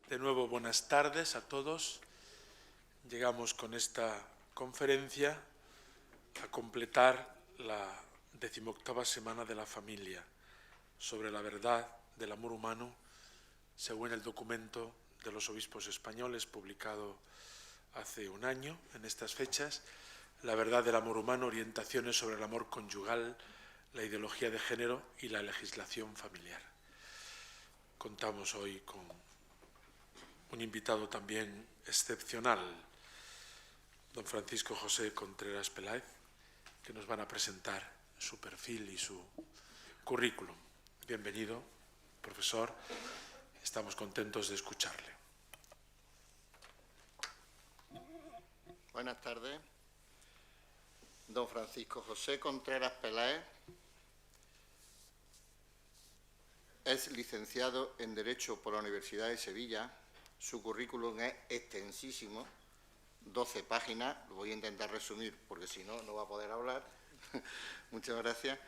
De nuevo, buenas tardes a todos. Llegamos con esta conferencia a completar la 18ª semana de la familia sobre la verdad del amor humano, según el documento de los obispos españoles publicado hace un año, en estas fechas, la verdad del amor humano, orientaciones sobre el amor conyugal, la ideología de género y la legislación familiar. Contamos hoy con un invitado también excepcional, don Francisco José Contreras Peláez, que nos van a presentar su perfil y su currículum. Bienvenido, profesor. Estamos contentos de escucharle. Buenas tardes. Don Francisco José Contreras Peláez es licenciado en Derecho por la Universidad de Sevilla. Su currículum es extensísimo, 12 páginas. Lo voy a intentar resumir porque si no, no va a poder hablar. Muchas gracias.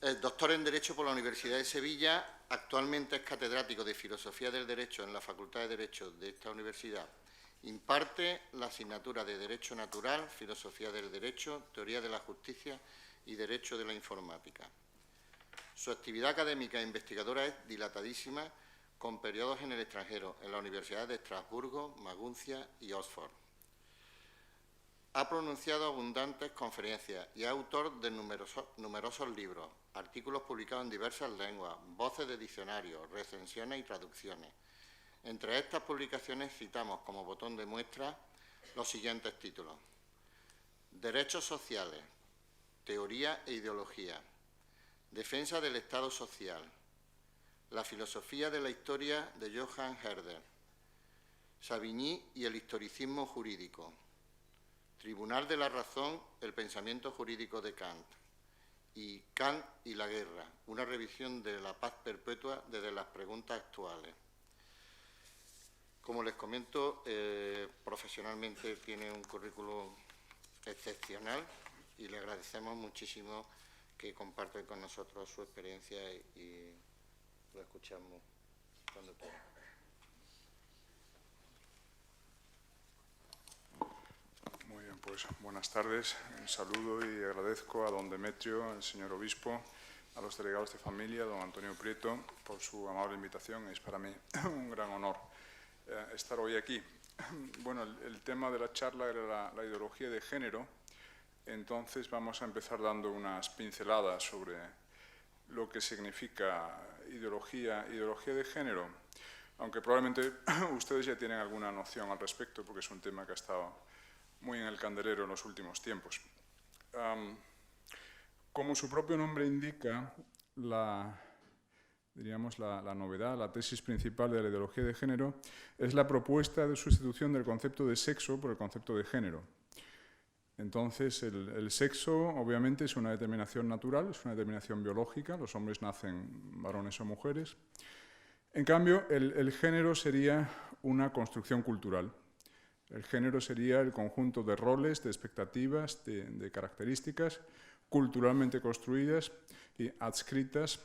Es doctor en Derecho por la Universidad de Sevilla. Actualmente es catedrático de Filosofía del Derecho en la Facultad de Derecho de esta universidad. Imparte la asignatura de Derecho Natural, Filosofía del Derecho, Teoría de la Justicia y Derecho de la Informática. Su actividad académica e investigadora es dilatadísima, con periodos en el extranjero, en la Universidad de Estrasburgo, Maguncia y Oxford. Ha pronunciado abundantes conferencias y es autor de numerosos libros, artículos publicados en diversas lenguas, voces de diccionarios, recensiones y traducciones. Entre estas publicaciones citamos como botón de muestra los siguientes títulos: Derechos sociales, teoría e ideología, defensa del Estado social, la filosofía de la historia de Johann Herder, Savigny y el historicismo jurídico, Tribunal de la razón, el pensamiento jurídico de Kant, y Kant y la guerra, una revisión de la paz perpetua desde las preguntas actuales. Como les comento, profesionalmente tiene un currículum excepcional y le agradecemos muchísimo que comparte con nosotros su experiencia y lo escuchamos cuando quiera. Muy bien, pues buenas tardes. Un saludo y agradezco a don Demetrio, el señor obispo, a los delegados de familia, don Antonio Prieto, por su amable invitación. Es para mí un gran honor estar hoy aquí. Bueno, el tema de la charla era la ideología de género, entonces vamos a empezar dando unas pinceladas sobre lo que significa ideología de género, aunque probablemente ustedes ya tienen alguna noción al respecto, porque es un tema que ha estado muy en el candelero en los últimos tiempos. Como su propio nombre indica, la novedad, la tesis principal de la ideología de género es la propuesta de sustitución del concepto de sexo por el concepto de género. Entonces, el sexo obviamente es una determinación natural, es una determinación biológica, los hombres nacen varones o mujeres. En cambio, el género sería una construcción cultural. El género sería el conjunto de roles, de expectativas, de características culturalmente construidas y adscritas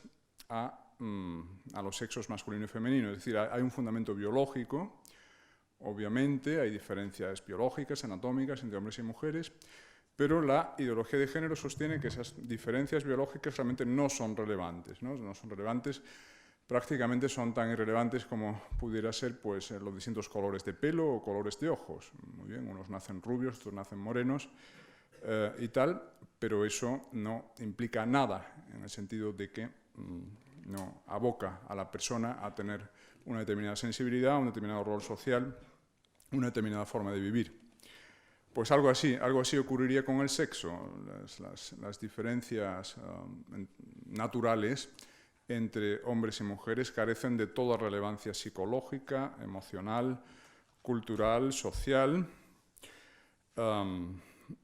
a los sexos masculino y femenino. Es decir, hay un fundamento biológico, obviamente, hay diferencias biológicas, anatómicas entre hombres y mujeres, pero la ideología de género sostiene que esas diferencias biológicas realmente no son relevantes, no son relevantes, prácticamente son tan irrelevantes como pudiera ser pues, los distintos colores de pelo o colores de ojos. Muy bien, unos nacen rubios, otros nacen morenos y tal, pero eso no implica nada en el sentido de que no aboca a la persona a tener una determinada sensibilidad, un determinado rol social, una determinada forma de vivir. Pues algo así ocurriría con el sexo. Las diferencias naturales entre hombres y mujeres carecen de toda relevancia psicológica, emocional, cultural, social.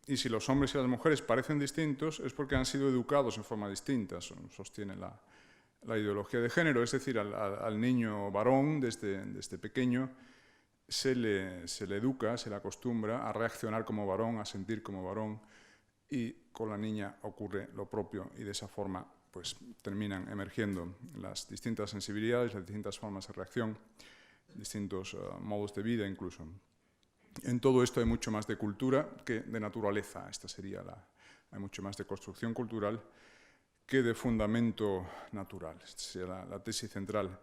Y si los hombres y las mujeres parecen distintos es porque han sido educados en forma distinta, sostiene la ideología de género. Es decir, al niño varón desde pequeño se le educa, se le acostumbra a reaccionar como varón, a sentir como varón, y con la niña ocurre lo propio, y de esa forma pues, terminan emergiendo las distintas sensibilidades, las distintas formas de reacción distintos modos de vida incluso. En todo esto hay mucho más de cultura que de naturaleza. Esta sería hay mucho más de construcción cultural que de fundamento natural. Esta sería la tesis central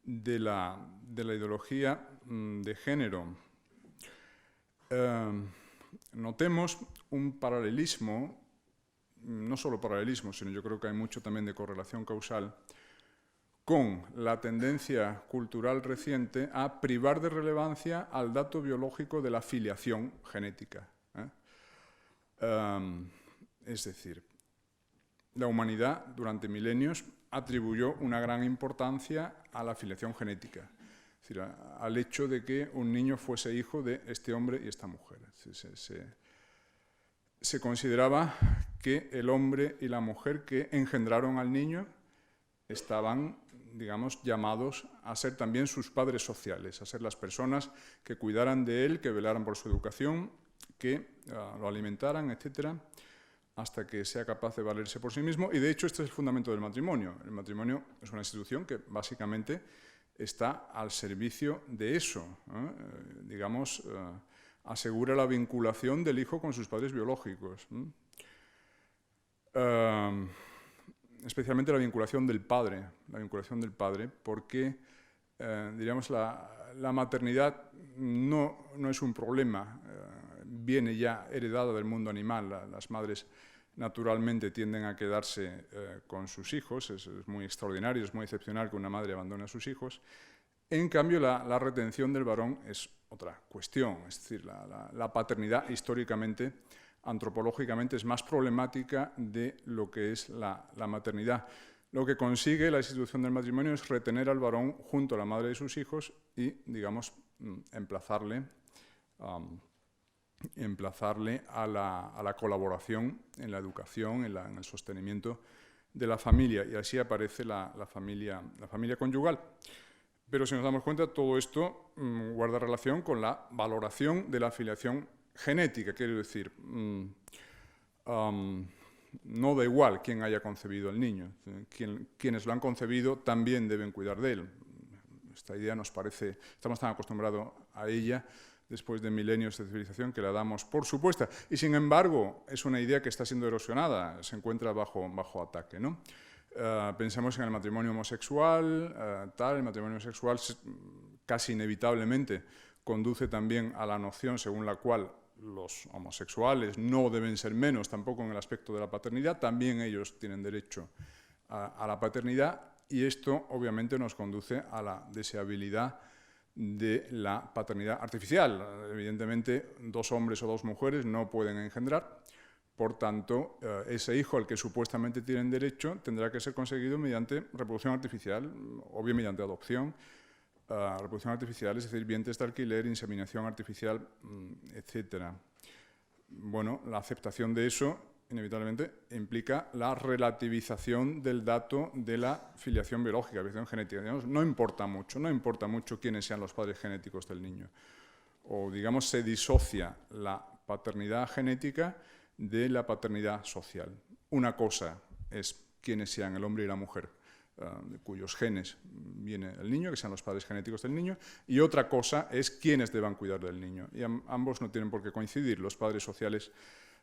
de la ideología de género. Notemos un paralelismo, no solo paralelismo, sino yo creo que hay mucho también de correlación causal con la tendencia cultural reciente a privar de relevancia al dato biológico de la filiación genética. Es decir, la humanidad durante milenios atribuyó una gran importancia a la filiación genética, es decir, al hecho de que un niño fuese hijo de este hombre y esta mujer. Se consideraba que el hombre y la mujer que engendraron al niño estaban, digamos, llamados a ser también sus padres sociales, a ser las personas que cuidaran de él, que velaran por su educación, que lo alimentaran, etcétera, hasta que sea capaz de valerse por sí mismo. Y de hecho este es el fundamento del matrimonio. El matrimonio es una institución que básicamente está al servicio de eso, digamos, asegura la vinculación del hijo con sus padres biológicos. Especialmente la vinculación del padre, porque, diríamos, la maternidad no es un problema, viene ya heredada del mundo animal. Las madres naturalmente tienden a quedarse con sus hijos, es muy extraordinario, es muy excepcional que una madre abandone a sus hijos. En cambio, la retención del varón es otra cuestión, es decir, la paternidad históricamente, antropológicamente, es más problemática de lo que es la maternidad. Lo que consigue la institución del matrimonio es retener al varón junto a la madre de sus hijos y, digamos, emplazarle a la colaboración en la educación, en el sostenimiento de la familia, y así aparece la familia conyugal. Pero si nos damos cuenta, todo esto guarda relación con la valoración de la filiación genética, quiero decir, no da igual quién haya concebido al niño, quienes lo han concebido también deben cuidar de él. Esta idea nos parece, estamos tan acostumbrados a ella después de milenios de civilización que la damos por supuesta, y sin embargo es una idea que está siendo erosionada, se encuentra bajo ataque, ¿no? Pensemos en el matrimonio homosexual, el matrimonio homosexual casi inevitablemente conduce también a la noción según la cual los homosexuales no deben ser menos tampoco en el aspecto de la paternidad, también ellos tienen derecho a la paternidad, y esto obviamente nos conduce a la deseabilidad de la paternidad artificial. Evidentemente, 2 hombres o 2 mujeres no pueden engendrar. Por tanto, ese hijo al que supuestamente tienen derecho tendrá que ser conseguido mediante reproducción artificial o bien mediante adopción. Reproducción artificial, es decir, vientres de alquiler, inseminación artificial, etc. Bueno, la aceptación de eso inevitablemente implica la relativización del dato de la filiación biológica, filiación genética. Digamos, no importa mucho quiénes sean los padres genéticos del niño. O, digamos, se disocia la paternidad genética de la paternidad social. Una cosa es quiénes sean el hombre y la mujer, de cuyos genes viene el niño, que sean los padres genéticos del niño, y otra cosa es quiénes deban cuidar del niño. Y ambos no tienen por qué coincidir. Los padres sociales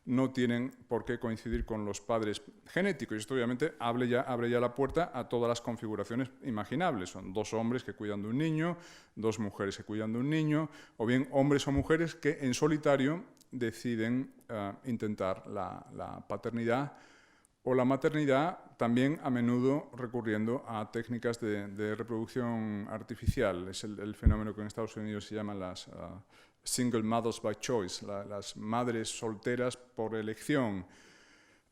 no tienen por qué coincidir con los padres genéticos. Y esto obviamente abre ya la puerta a todas las configuraciones imaginables. Son 2 hombres que cuidan de un niño, 2 mujeres que cuidan de un niño, o bien hombres o mujeres que en solitario deciden intentar la paternidad o la maternidad, también a menudo recurriendo a técnicas de reproducción artificial. Es el fenómeno que en Estados Unidos se llaman las single mothers by choice, las madres solteras por elección.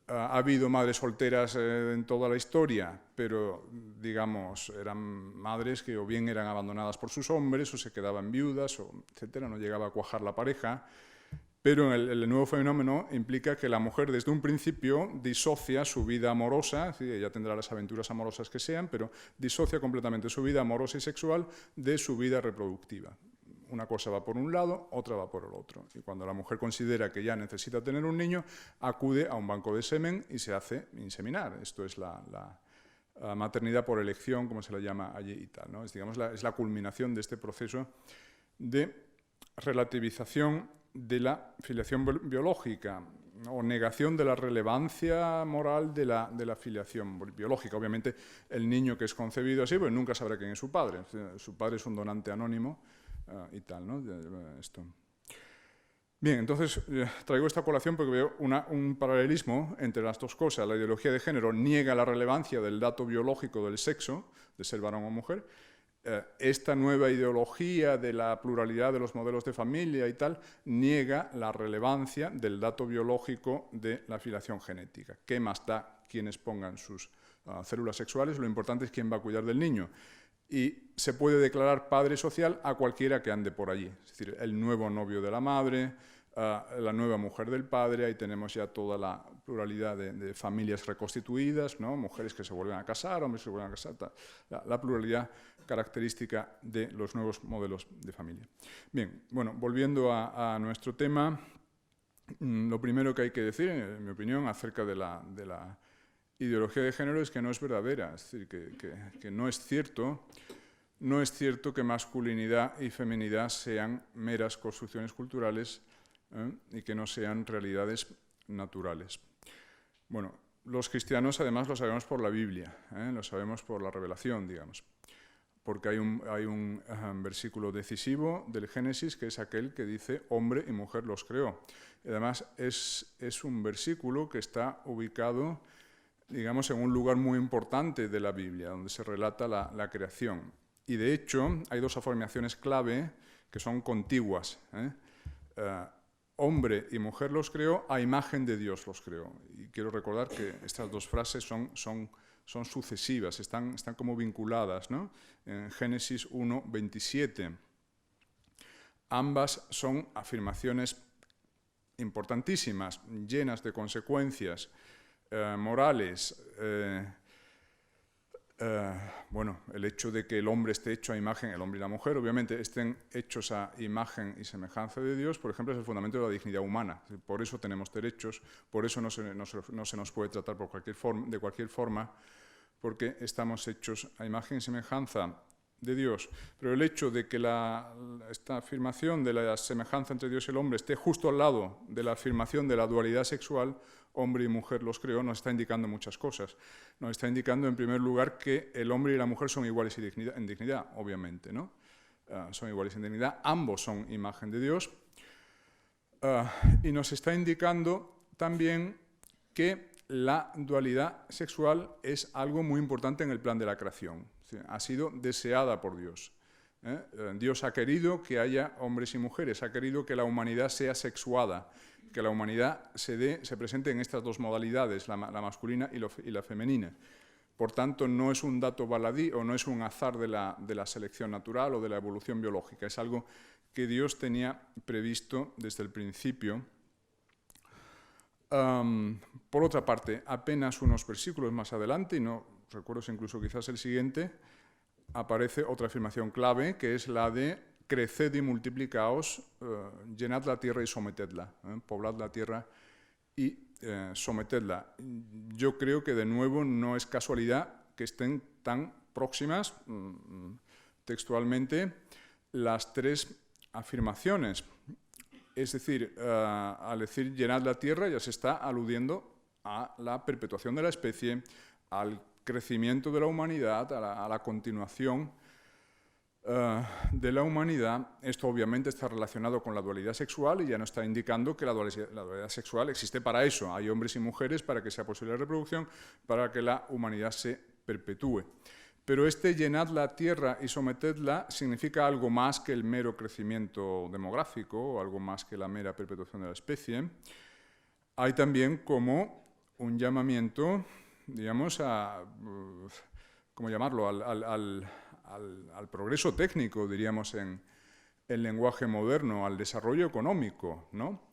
Ha habido madres solteras en toda la historia, pero, digamos, eran madres que o bien eran abandonadas por sus hombres o se quedaban viudas, etcétera, no llegaba a cuajar la pareja. Pero el nuevo fenómeno implica que la mujer desde un principio disocia su vida amorosa, es decir, ella tendrá las aventuras amorosas que sean, pero disocia completamente su vida amorosa y sexual de su vida reproductiva. Una cosa va por un lado, otra va por el otro. Y cuando la mujer considera que ya necesita tener un niño, acude a un banco de semen y se hace inseminar. Esto es maternidad por elección, como se la llama allí y tal, ¿no? Es la culminación de este proceso de relativización de la filiación biológica o negación de la relevancia moral de la filiación biológica. Obviamente, el niño que es concebido así, pues nunca sabrá quién es su padre. Su padre es un donante anónimo y tal, ¿no? Esto. Bien, entonces traigo esta colación porque veo un paralelismo entre las dos cosas. La ideología de género niega la relevancia del dato biológico del sexo, de ser varón o mujer. Esta nueva ideología de la pluralidad de los modelos de familia y tal niega la relevancia del dato biológico de la filiación genética. ¿Qué más da quienes pongan sus células sexuales? Lo importante es quién va a cuidar del niño. Y se puede declarar padre social a cualquiera que ande por allí. Es decir, el nuevo novio de la madre, la nueva mujer del padre, ahí tenemos ya toda la pluralidad de familias reconstituidas, ¿no? Mujeres que se vuelven a casar, hombres que se vuelven a casar, la pluralidad característica de los nuevos modelos de familia. Bien, bueno, volviendo a nuestro tema, lo primero que hay que decir, en mi opinión, acerca de la ideología de género es que no es verdadera, es decir, que no es cierto que masculinidad y feminidad sean meras construcciones culturales y que no sean realidades naturales. Bueno, los cristianos además lo sabemos por la Biblia, lo sabemos por la revelación, digamos, porque hay un versículo decisivo del Génesis que es aquel que dice hombre y mujer los creó. Y además es un versículo que está ubicado, digamos, en un lugar muy importante de la Biblia, donde se relata la creación. Y de hecho hay dos afirmaciones clave que son contiguas. Hombre y mujer los creó, a imagen de Dios los creó. Y quiero recordar que estas dos frases son sucesivas, están como vinculadas, ¿no? En Génesis 1:27. Ambas son afirmaciones importantísimas, llenas de consecuencias morales. Bueno, el hecho de que el hombre esté hecho a imagen, el hombre y la mujer, obviamente, estén hechos a imagen y semejanza de Dios, por ejemplo, es el fundamento de la dignidad humana. Por eso tenemos derechos, por eso no se nos puede tratar de cualquier forma, porque estamos hechos a imagen y semejanza de Dios. Pero el hecho de que esta afirmación de la semejanza entre Dios y el hombre esté justo al lado de la afirmación de la dualidad sexual, hombre y mujer los creó, nos está indicando muchas cosas. Nos está indicando, en primer lugar, que el hombre y la mujer son iguales en dignidad, obviamente, ¿no? Son iguales en dignidad, ambos son imagen de Dios. Y nos está indicando también que la dualidad sexual es algo muy importante en el plan de la creación. Ha sido deseada por Dios. Dios ha querido que haya hombres y mujeres, ha querido que la humanidad sea sexuada, que la humanidad se presente en estas dos modalidades, la masculina y la femenina. Por tanto, no es un dato baladí o no es un azar de la selección natural o de la evolución biológica, es algo que Dios tenía previsto desde el principio. Por otra parte, apenas unos versículos más adelante, y no recuerdo si incluso quizás el siguiente, aparece otra afirmación clave, que es la de creced y multiplicaos, llenad la tierra y sometedla, poblad la tierra y sometedla. Yo creo que de nuevo no es casualidad que estén tan próximas textualmente las tres afirmaciones. Es decir, al decir llenad la tierra ya se está aludiendo a la perpetuación de la especie, al crecimiento de la humanidad, a la continuación de la humanidad. Esto obviamente está relacionado con la dualidad sexual y ya nos está indicando que la dualidad sexual existe para eso. Hay hombres y mujeres para que sea posible la reproducción, para que la humanidad se perpetúe. Pero llenad la tierra y sometedla significa algo más que el mero crecimiento demográfico, o algo más que la mera perpetuación de la especie. Hay también como un llamamiento, digamos, ¿cómo llamarlo?, al progreso técnico, diríamos, en el lenguaje moderno, al desarrollo económico, ¿no?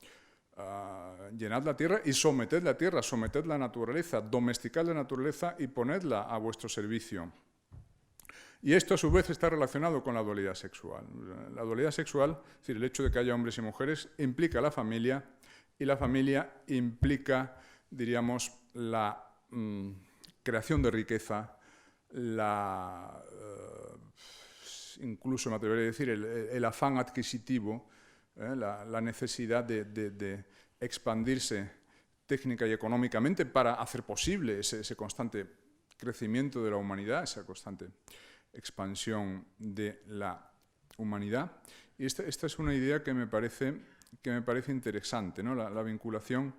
Llenad la tierra y someted la tierra, someted la naturaleza, domesticad la naturaleza y ponedla a vuestro servicio. Y esto a su vez está relacionado con la dualidad sexual. La dualidad sexual, es decir, el hecho de que haya hombres y mujeres, implica la familia, y la familia implica, diríamos, la creación de riqueza, incluso me atrevería a decir, el afán adquisitivo, la necesidad de expandirse técnica y económicamente para hacer posible ese constante crecimiento de la humanidad, esa constante expansión de la humanidad. Y esta es una idea que me parece interesante, ¿no? La vinculación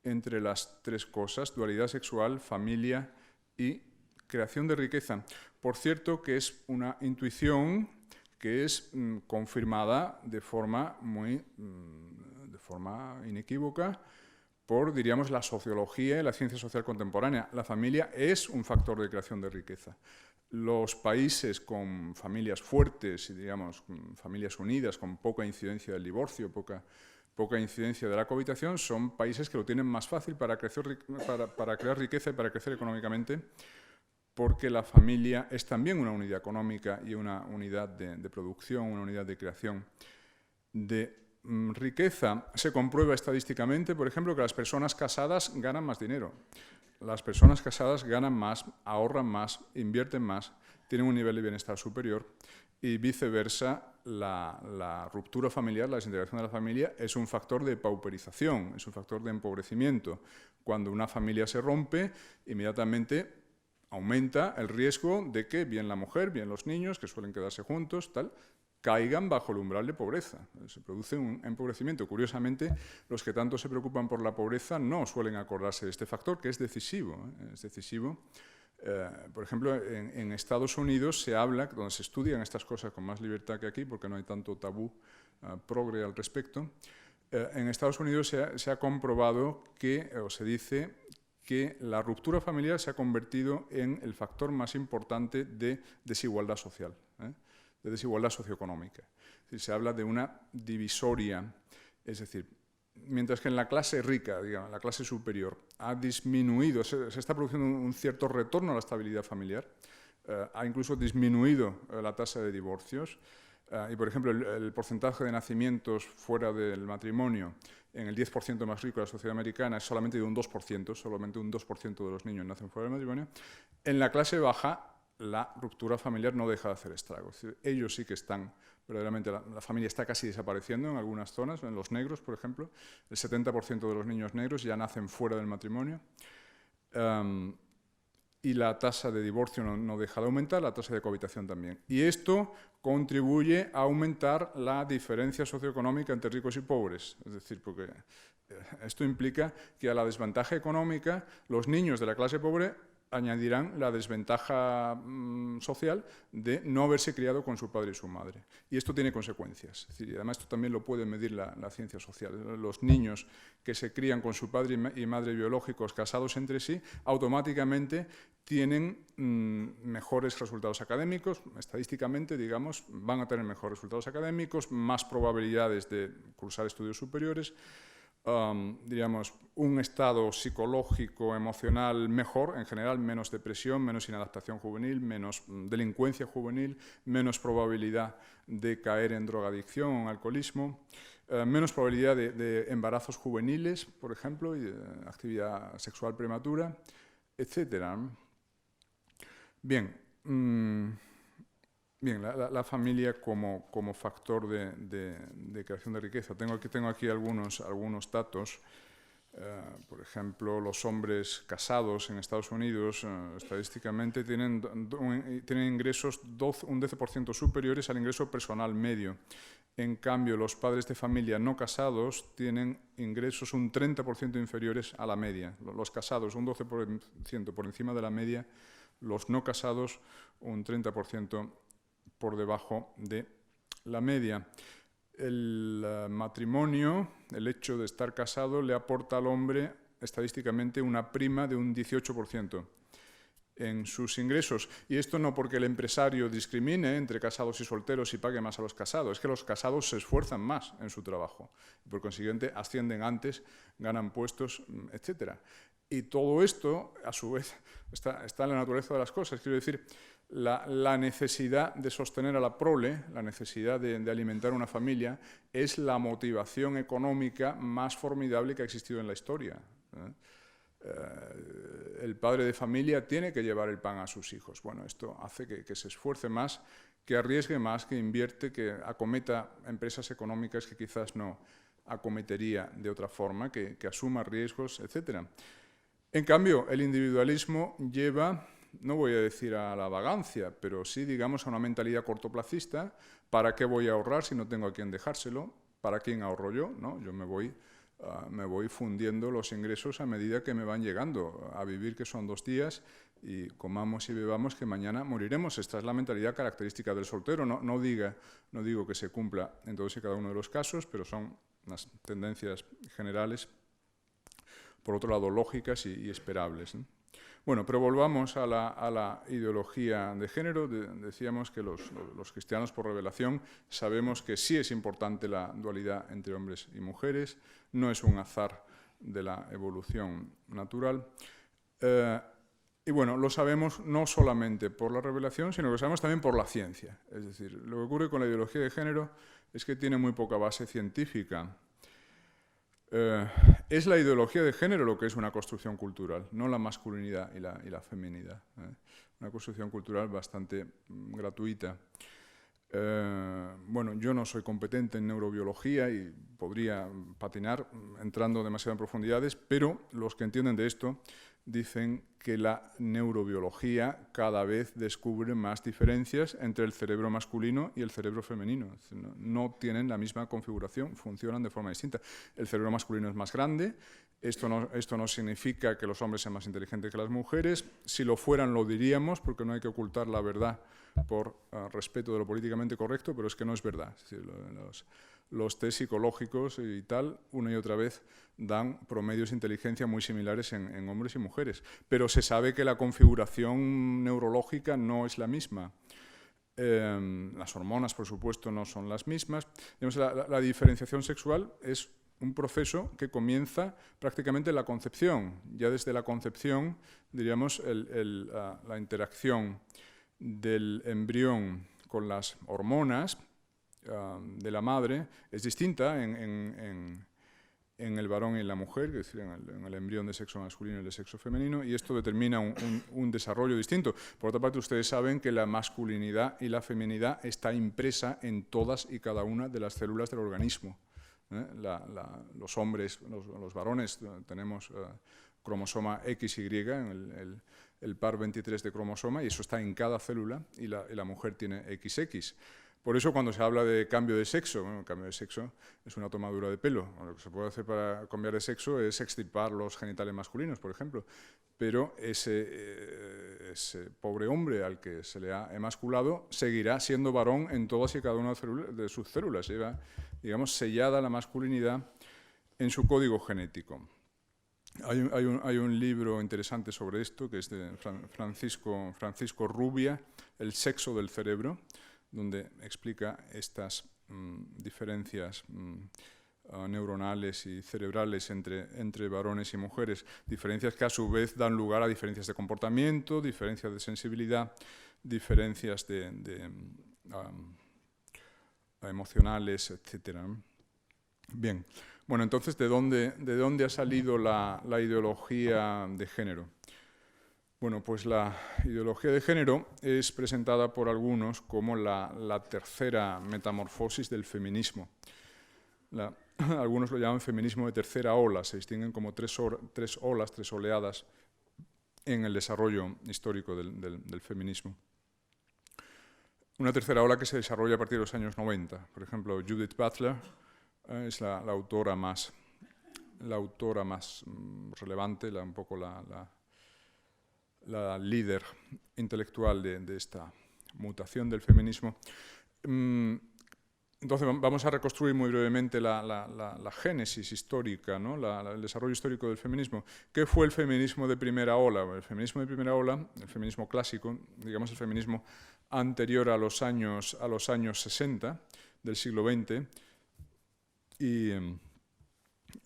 entre las tres cosas: dualidad sexual, familia y creación de riqueza. Por cierto, que es una intuición que es confirmada de forma inequívoca por, diríamos, la sociología y la ciencia social contemporánea. La familia es un factor de creación de riqueza. Los países con familias fuertes y, digamos, familias unidas, con poca incidencia del divorcio, poca incidencia de la cohabitación, son países que lo tienen más fácil para crear riqueza y para crecer económicamente, porque la familia es también una unidad económica y una unidad de producción, una unidad de creación de riqueza. Se comprueba estadísticamente, por ejemplo, que las personas casadas ganan más dinero. Las personas casadas ganan más, ahorran más, invierten más, tienen un nivel de bienestar superior, y viceversa, la ruptura familiar, la desintegración de la familia, es un factor de pauperización, es un factor de empobrecimiento. Cuando una familia se rompe, inmediatamente aumenta el riesgo de que bien la mujer, bien los niños, que suelen quedarse juntos, caigan bajo el umbral de pobreza. Se produce un empobrecimiento. Curiosamente, los que tanto se preocupan por la pobreza no suelen acordarse de este factor, que es decisivo. Es decisivo. Por ejemplo, en Estados Unidos se habla, donde se estudian estas cosas con más libertad que aquí, porque no hay tanto tabú progre al respecto. En Estados Unidos se ha comprobado o se dice que la ruptura familiar se ha convertido en el factor más importante de desigualdad social, de desigualdad socioeconómica. Es decir, se habla de una divisoria, es decir, mientras que en la clase rica, digamos, en la clase superior, ha disminuido, se está produciendo un cierto retorno a la estabilidad familiar, ha incluso disminuido la tasa de divorcios, y por ejemplo el porcentaje de nacimientos fuera del matrimonio en el 10% más rico de la sociedad americana es solamente de un 2%, solamente un 2% de los niños nacen fuera del matrimonio. En la clase baja, la ruptura familiar no deja de hacer estragos. Es decir, ellos sí que están, verdaderamente la familia está casi desapareciendo en algunas zonas, en los negros, por ejemplo. El 70% de los niños negros ya nacen fuera del matrimonio. Y la tasa de divorcio no deja de aumentar, la tasa de cohabitación también. Y esto contribuye a aumentar la diferencia socioeconómica entre ricos y pobres. Es decir, porque esto implica que a la desventaja económica los niños de la clase pobre añadirán la desventaja social de no haberse criado con su padre y su madre. Y esto tiene consecuencias. Es decir, y además esto también lo puede medir la ciencia social. Los niños que se crían con su padre y madre biológicos casados entre sí, automáticamente tienen mejores resultados académicos. Estadísticamente, digamos, van a tener mejores resultados académicos, más probabilidades de cursar estudios superiores, diríamos, un estado psicológico, emocional mejor, en general, menos depresión, menos inadaptación juvenil, menos delincuencia juvenil, menos probabilidad de caer en drogadicción o en alcoholismo, menos probabilidad de embarazos juveniles, por ejemplo, y de actividad sexual prematura, etc. Bien, la familia como factor de creación de riqueza. Tengo aquí algunos datos. Por ejemplo, los hombres casados en Estados Unidos estadísticamente tienen ingresos un 12% superiores al ingreso personal medio. En cambio, los padres de familia no casados tienen ingresos un 30% inferiores a la media. Los casados un 12% por encima de la media, los no casados un 30% por debajo de la media. El matrimonio, el hecho de estar casado, le aporta al hombre estadísticamente una prima de un 18% en sus ingresos. Y esto no porque el empresario discrimine entre casados y solteros y pague más a los casados, es que los casados se esfuerzan más en su trabajo. Y por consiguiente, ascienden antes, ganan puestos, etc. Y todo esto, a su vez, está en la naturaleza de las cosas. Quiero decir, la necesidad de sostener a la prole, la necesidad de alimentar una familia, es la motivación económica más formidable que ha existido en la historia. el padre de familia tiene que llevar el pan a sus hijos. Bueno, esto hace que se esfuerce más, que arriesgue más, que invierte, que acometa empresas económicas que quizás no acometería de otra forma, que asuma riesgos, etc. En cambio, el individualismo lleva, no voy a decir a la vagancia, pero sí, digamos, a una mentalidad cortoplacista. ¿Para qué voy a ahorrar si no tengo a quién dejárselo? ¿Para quién ahorro yo? ¿No? Yo me voy fundiendo los ingresos a medida que me van llegando, a vivir que son 2 días y comamos y bebamos que mañana moriremos. Esta es la mentalidad característica del soltero. No digo que se cumpla en todos y cada uno de los casos, pero son unas tendencias generales, por otro lado lógicas y esperables, ¿no? Bueno, pero volvamos a la ideología de género. Decíamos que los cristianos por revelación sabemos que sí es importante la dualidad entre hombres y mujeres, no es un azar de la evolución natural. Y bueno, lo sabemos no solamente por la revelación, sino que lo sabemos también por la ciencia. Es decir, lo que ocurre con la ideología de género es que tiene muy poca base científica. Es la ideología de género lo que es una construcción cultural, no la masculinidad y la feminidad. Una construcción cultural bastante gratuita. Bueno, yo no soy competente en neurobiología y podría patinar entrando demasiado en profundidades, pero los que entienden de esto dicen que la neurobiología cada vez descubre más diferencias entre el cerebro masculino y el cerebro femenino. No tienen la misma configuración, funcionan de forma distinta. El cerebro masculino es más grande. Esto no significa que los hombres sean más inteligentes que las mujeres. Si lo fueran, lo diríamos, porque no hay que ocultar la verdad por respeto de lo políticamente correcto, pero es que no es verdad. Es decir, los test psicológicos y tal, una y otra vez, dan promedios de inteligencia muy similares en hombres y mujeres. Pero se sabe que la configuración neurológica no es la misma. Las hormonas, por supuesto, no son las mismas. Digamos, la diferenciación sexual es un proceso que comienza prácticamente en la concepción. Ya desde la concepción, diríamos, la interacción del embrión con las hormonas de la madre es distinta en el varón y en la mujer, es decir, en el embrión de sexo masculino y de sexo femenino, y esto determina un desarrollo distinto. Por otra parte, ustedes saben que la masculinidad y la feminidad está impresa en todas y cada una de las células del organismo. Los hombres, los varones, tenemos cromosoma XY, el par 23 de cromosoma, y eso está en cada célula, y la mujer tiene XX. Por eso cuando se habla de cambio de sexo, bueno, el cambio de sexo es una tomadura de pelo. Lo que se puede hacer para cambiar de sexo es extirpar los genitales masculinos, por ejemplo. Pero ese pobre hombre al que se le ha emasculado seguirá siendo varón en todas y cada una de sus células. Lleva, digamos, sellada la masculinidad en su código genético. Hay un libro interesante sobre esto, que es de Francisco Rubia, El sexo del cerebro, donde explica estas diferencias neuronales y cerebrales entre varones y mujeres, diferencias que a su vez dan lugar a diferencias de comportamiento, diferencias de sensibilidad, diferencias emocionales, etc. Bien, bueno, entonces, ¿de dónde ha salido la ideología de género? Bueno, pues la ideología de género es presentada por algunos como la tercera metamorfosis del feminismo. Algunos lo llaman feminismo de tercera ola, se distinguen como tres oleadas en el desarrollo histórico del feminismo. Una tercera ola que se desarrolla a partir de los años 90. Por ejemplo, Judith Butler es la autora más relevante, un poco la líder intelectual de esta mutación del feminismo. Entonces vamos a reconstruir muy brevemente la génesis histórica, ¿no? El desarrollo histórico del feminismo. ¿Qué fue el feminismo de primera ola? El feminismo de primera ola, el feminismo clásico, digamos el feminismo anterior a los años 60 del siglo XX, y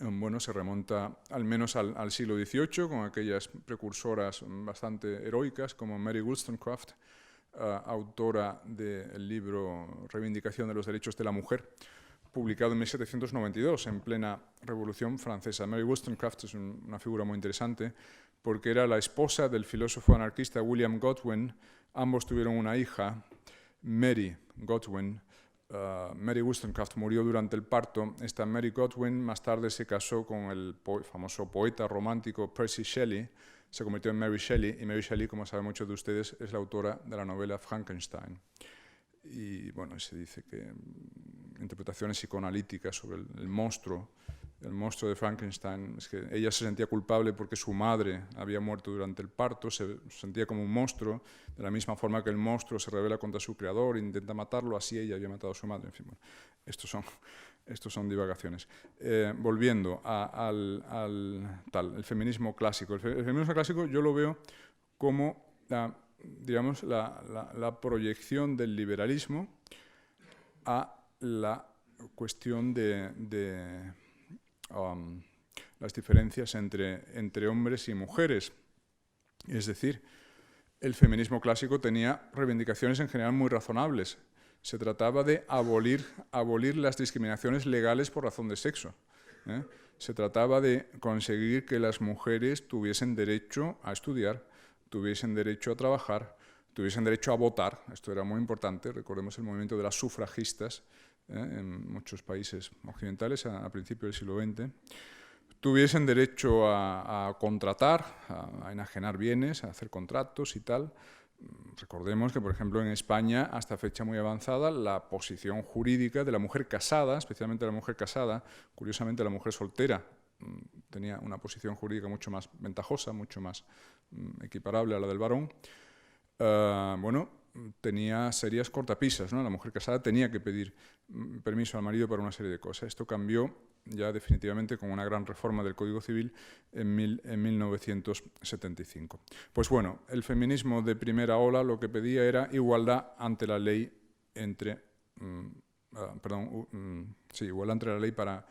bueno, se remonta al menos al siglo XVIII, con aquellas precursoras bastante heroicas como Mary Wollstonecraft, autora del libro Reivindicación de los Derechos de la Mujer, publicado en 1792, en plena Revolución Francesa. Mary Wollstonecraft es una figura muy interesante porque era la esposa del filósofo anarquista William Godwin. Ambos tuvieron una hija, Mary Godwin. Mary Wollstonecraft murió durante el parto. Esta Mary Godwin más tarde se casó con el famoso poeta romántico Percy Shelley, se convirtió en Mary Shelley, y Mary Shelley, como saben muchos de ustedes, es la autora de la novela Frankenstein. Y bueno, se dice que interpretaciones psicoanalíticas sobre el monstruo de Frankenstein, es que ella se sentía culpable porque su madre había muerto durante el parto, se sentía como un monstruo, de la misma forma que el monstruo se rebela contra su creador, intenta matarlo, así ella había matado a su madre. En fin, bueno, estos son divagaciones. Volviendo el feminismo clásico. El feminismo clásico yo lo veo como digamos, la proyección del liberalismo a la cuestión de las diferencias entre hombres y mujeres. Es decir, el feminismo clásico tenía reivindicaciones en general muy razonables. Se trataba de abolir las discriminaciones legales por razón de sexo. Se trataba de conseguir que las mujeres tuviesen derecho a estudiar, tuviesen derecho a trabajar, tuviesen derecho a votar. Esto era muy importante. Recordemos el movimiento de las sufragistas en muchos países occidentales a principios del siglo XX. Tuviesen derecho a contratar, a enajenar bienes, a hacer contratos y tal. Recordemos que, por ejemplo, en España, hasta fecha muy avanzada, la posición jurídica de la mujer casada, especialmente la mujer casada, curiosamente la mujer soltera, tenía una posición jurídica mucho más ventajosa, mucho más equiparable a la del varón. Bueno, tenía serias cortapisas, ¿no? La mujer casada tenía que pedir permiso al marido para una serie de cosas. Esto cambió ya definitivamente con una gran reforma del Código Civil en 1975. Pues bueno, el feminismo de primera ola lo que pedía era igualdad ante la ley igualdad entre la ley para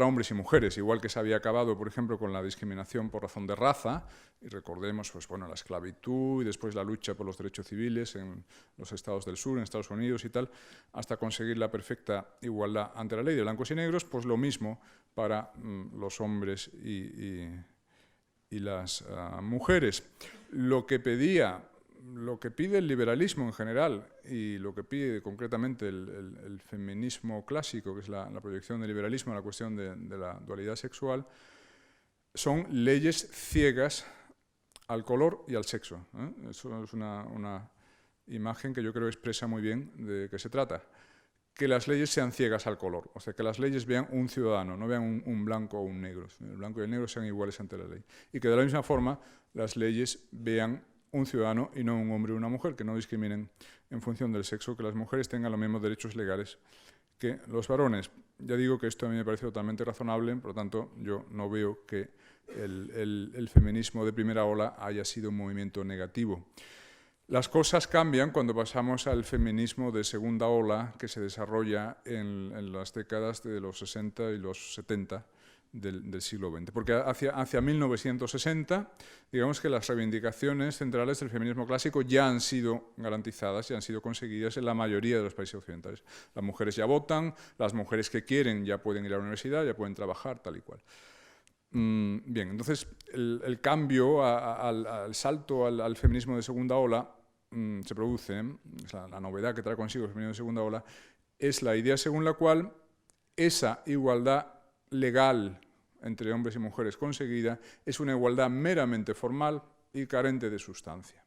hombres y mujeres, igual que se había acabado, por ejemplo, con la discriminación por razón de raza, y recordemos pues, bueno, la esclavitud y después la lucha por los derechos civiles en los estados del sur, en Estados Unidos y tal, hasta conseguir la perfecta igualdad ante la ley de blancos y negros, pues lo mismo para los hombres y las mujeres. Lo que pide el liberalismo en general y lo que pide concretamente el feminismo clásico, que es la proyección del liberalismo a la cuestión de la dualidad sexual, son leyes ciegas al color y al sexo. Eso es una imagen que yo creo expresa muy bien de qué se trata. Que las leyes sean ciegas al color, o sea, que las leyes vean un ciudadano, no vean un blanco o un negro. El blanco y el negro sean iguales ante la ley. Y que de la misma forma las leyes vean un ciudadano y no un hombre o una mujer, que no discriminen en función del sexo, que las mujeres tengan los mismos derechos legales que los varones. Ya digo que esto a mí me parece totalmente razonable, por lo tanto yo no veo que el feminismo de primera ola haya sido un movimiento negativo. Las cosas cambian cuando pasamos al feminismo de segunda ola que se desarrolla en las décadas de los 60 y los 70 del siglo XX. Porque hacia 1960, digamos que las reivindicaciones centrales del feminismo clásico ya han sido garantizadas, ya han sido conseguidas en la mayoría de los países occidentales. Las mujeres ya votan, las mujeres que quieren ya pueden ir a la universidad, ya pueden trabajar, tal y cual. Bien, entonces el cambio, al salto al feminismo de segunda ola se produce, la novedad que trae consigo el feminismo de segunda ola, es la idea según la cual esa igualdad legal entre hombres y mujeres conseguida es una igualdad meramente formal y carente de sustancia.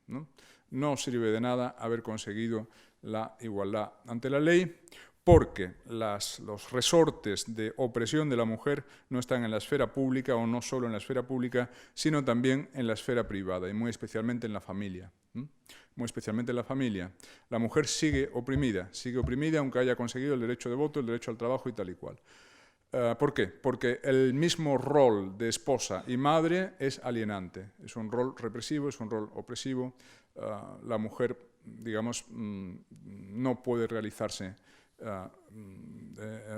No sirve de nada haber conseguido la igualdad ante la ley, porque los resortes de opresión de la mujer no están en la esfera pública, o no solo en la esfera pública, sino también en la esfera privada, y muy especialmente en la familia. Muy especialmente en la familia. La mujer sigue oprimida aunque haya conseguido el derecho de voto, el derecho al trabajo y tal y cual. ¿Por qué? Porque el mismo rol de esposa y madre es alienante, es un rol represivo, es un rol opresivo. La mujer, digamos, no puede realizarse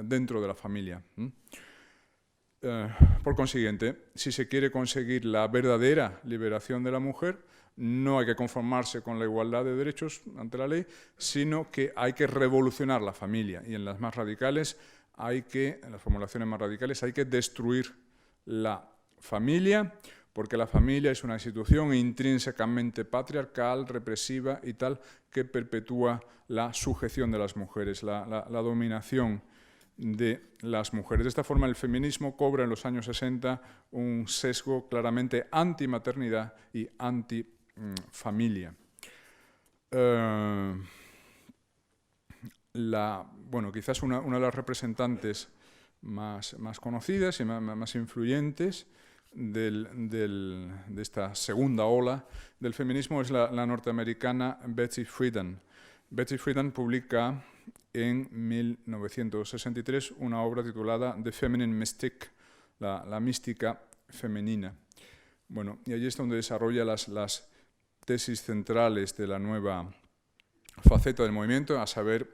dentro de la familia. Por consiguiente, si se quiere conseguir la verdadera liberación de la mujer, no hay que conformarse con la igualdad de derechos ante la ley, sino que hay que revolucionar la familia, y en las más radicales en las formulaciones más radicales, hay que destruir la familia, porque la familia es una institución intrínsecamente patriarcal, represiva y tal, que perpetúa la sujeción de las mujeres, la dominación de las mujeres. De esta forma, el feminismo cobra en los años 60 un sesgo claramente antimaternidad y antifamilia. Quizás una de las representantes más conocidas y más influyentes de esta segunda ola del feminismo es la norteamericana Betty Friedan. Betty Friedan publica en 1963 una obra titulada The Feminine Mystique, la mística femenina. Bueno, y allí es donde desarrolla las tesis centrales de la nueva faceta del movimiento, a saber,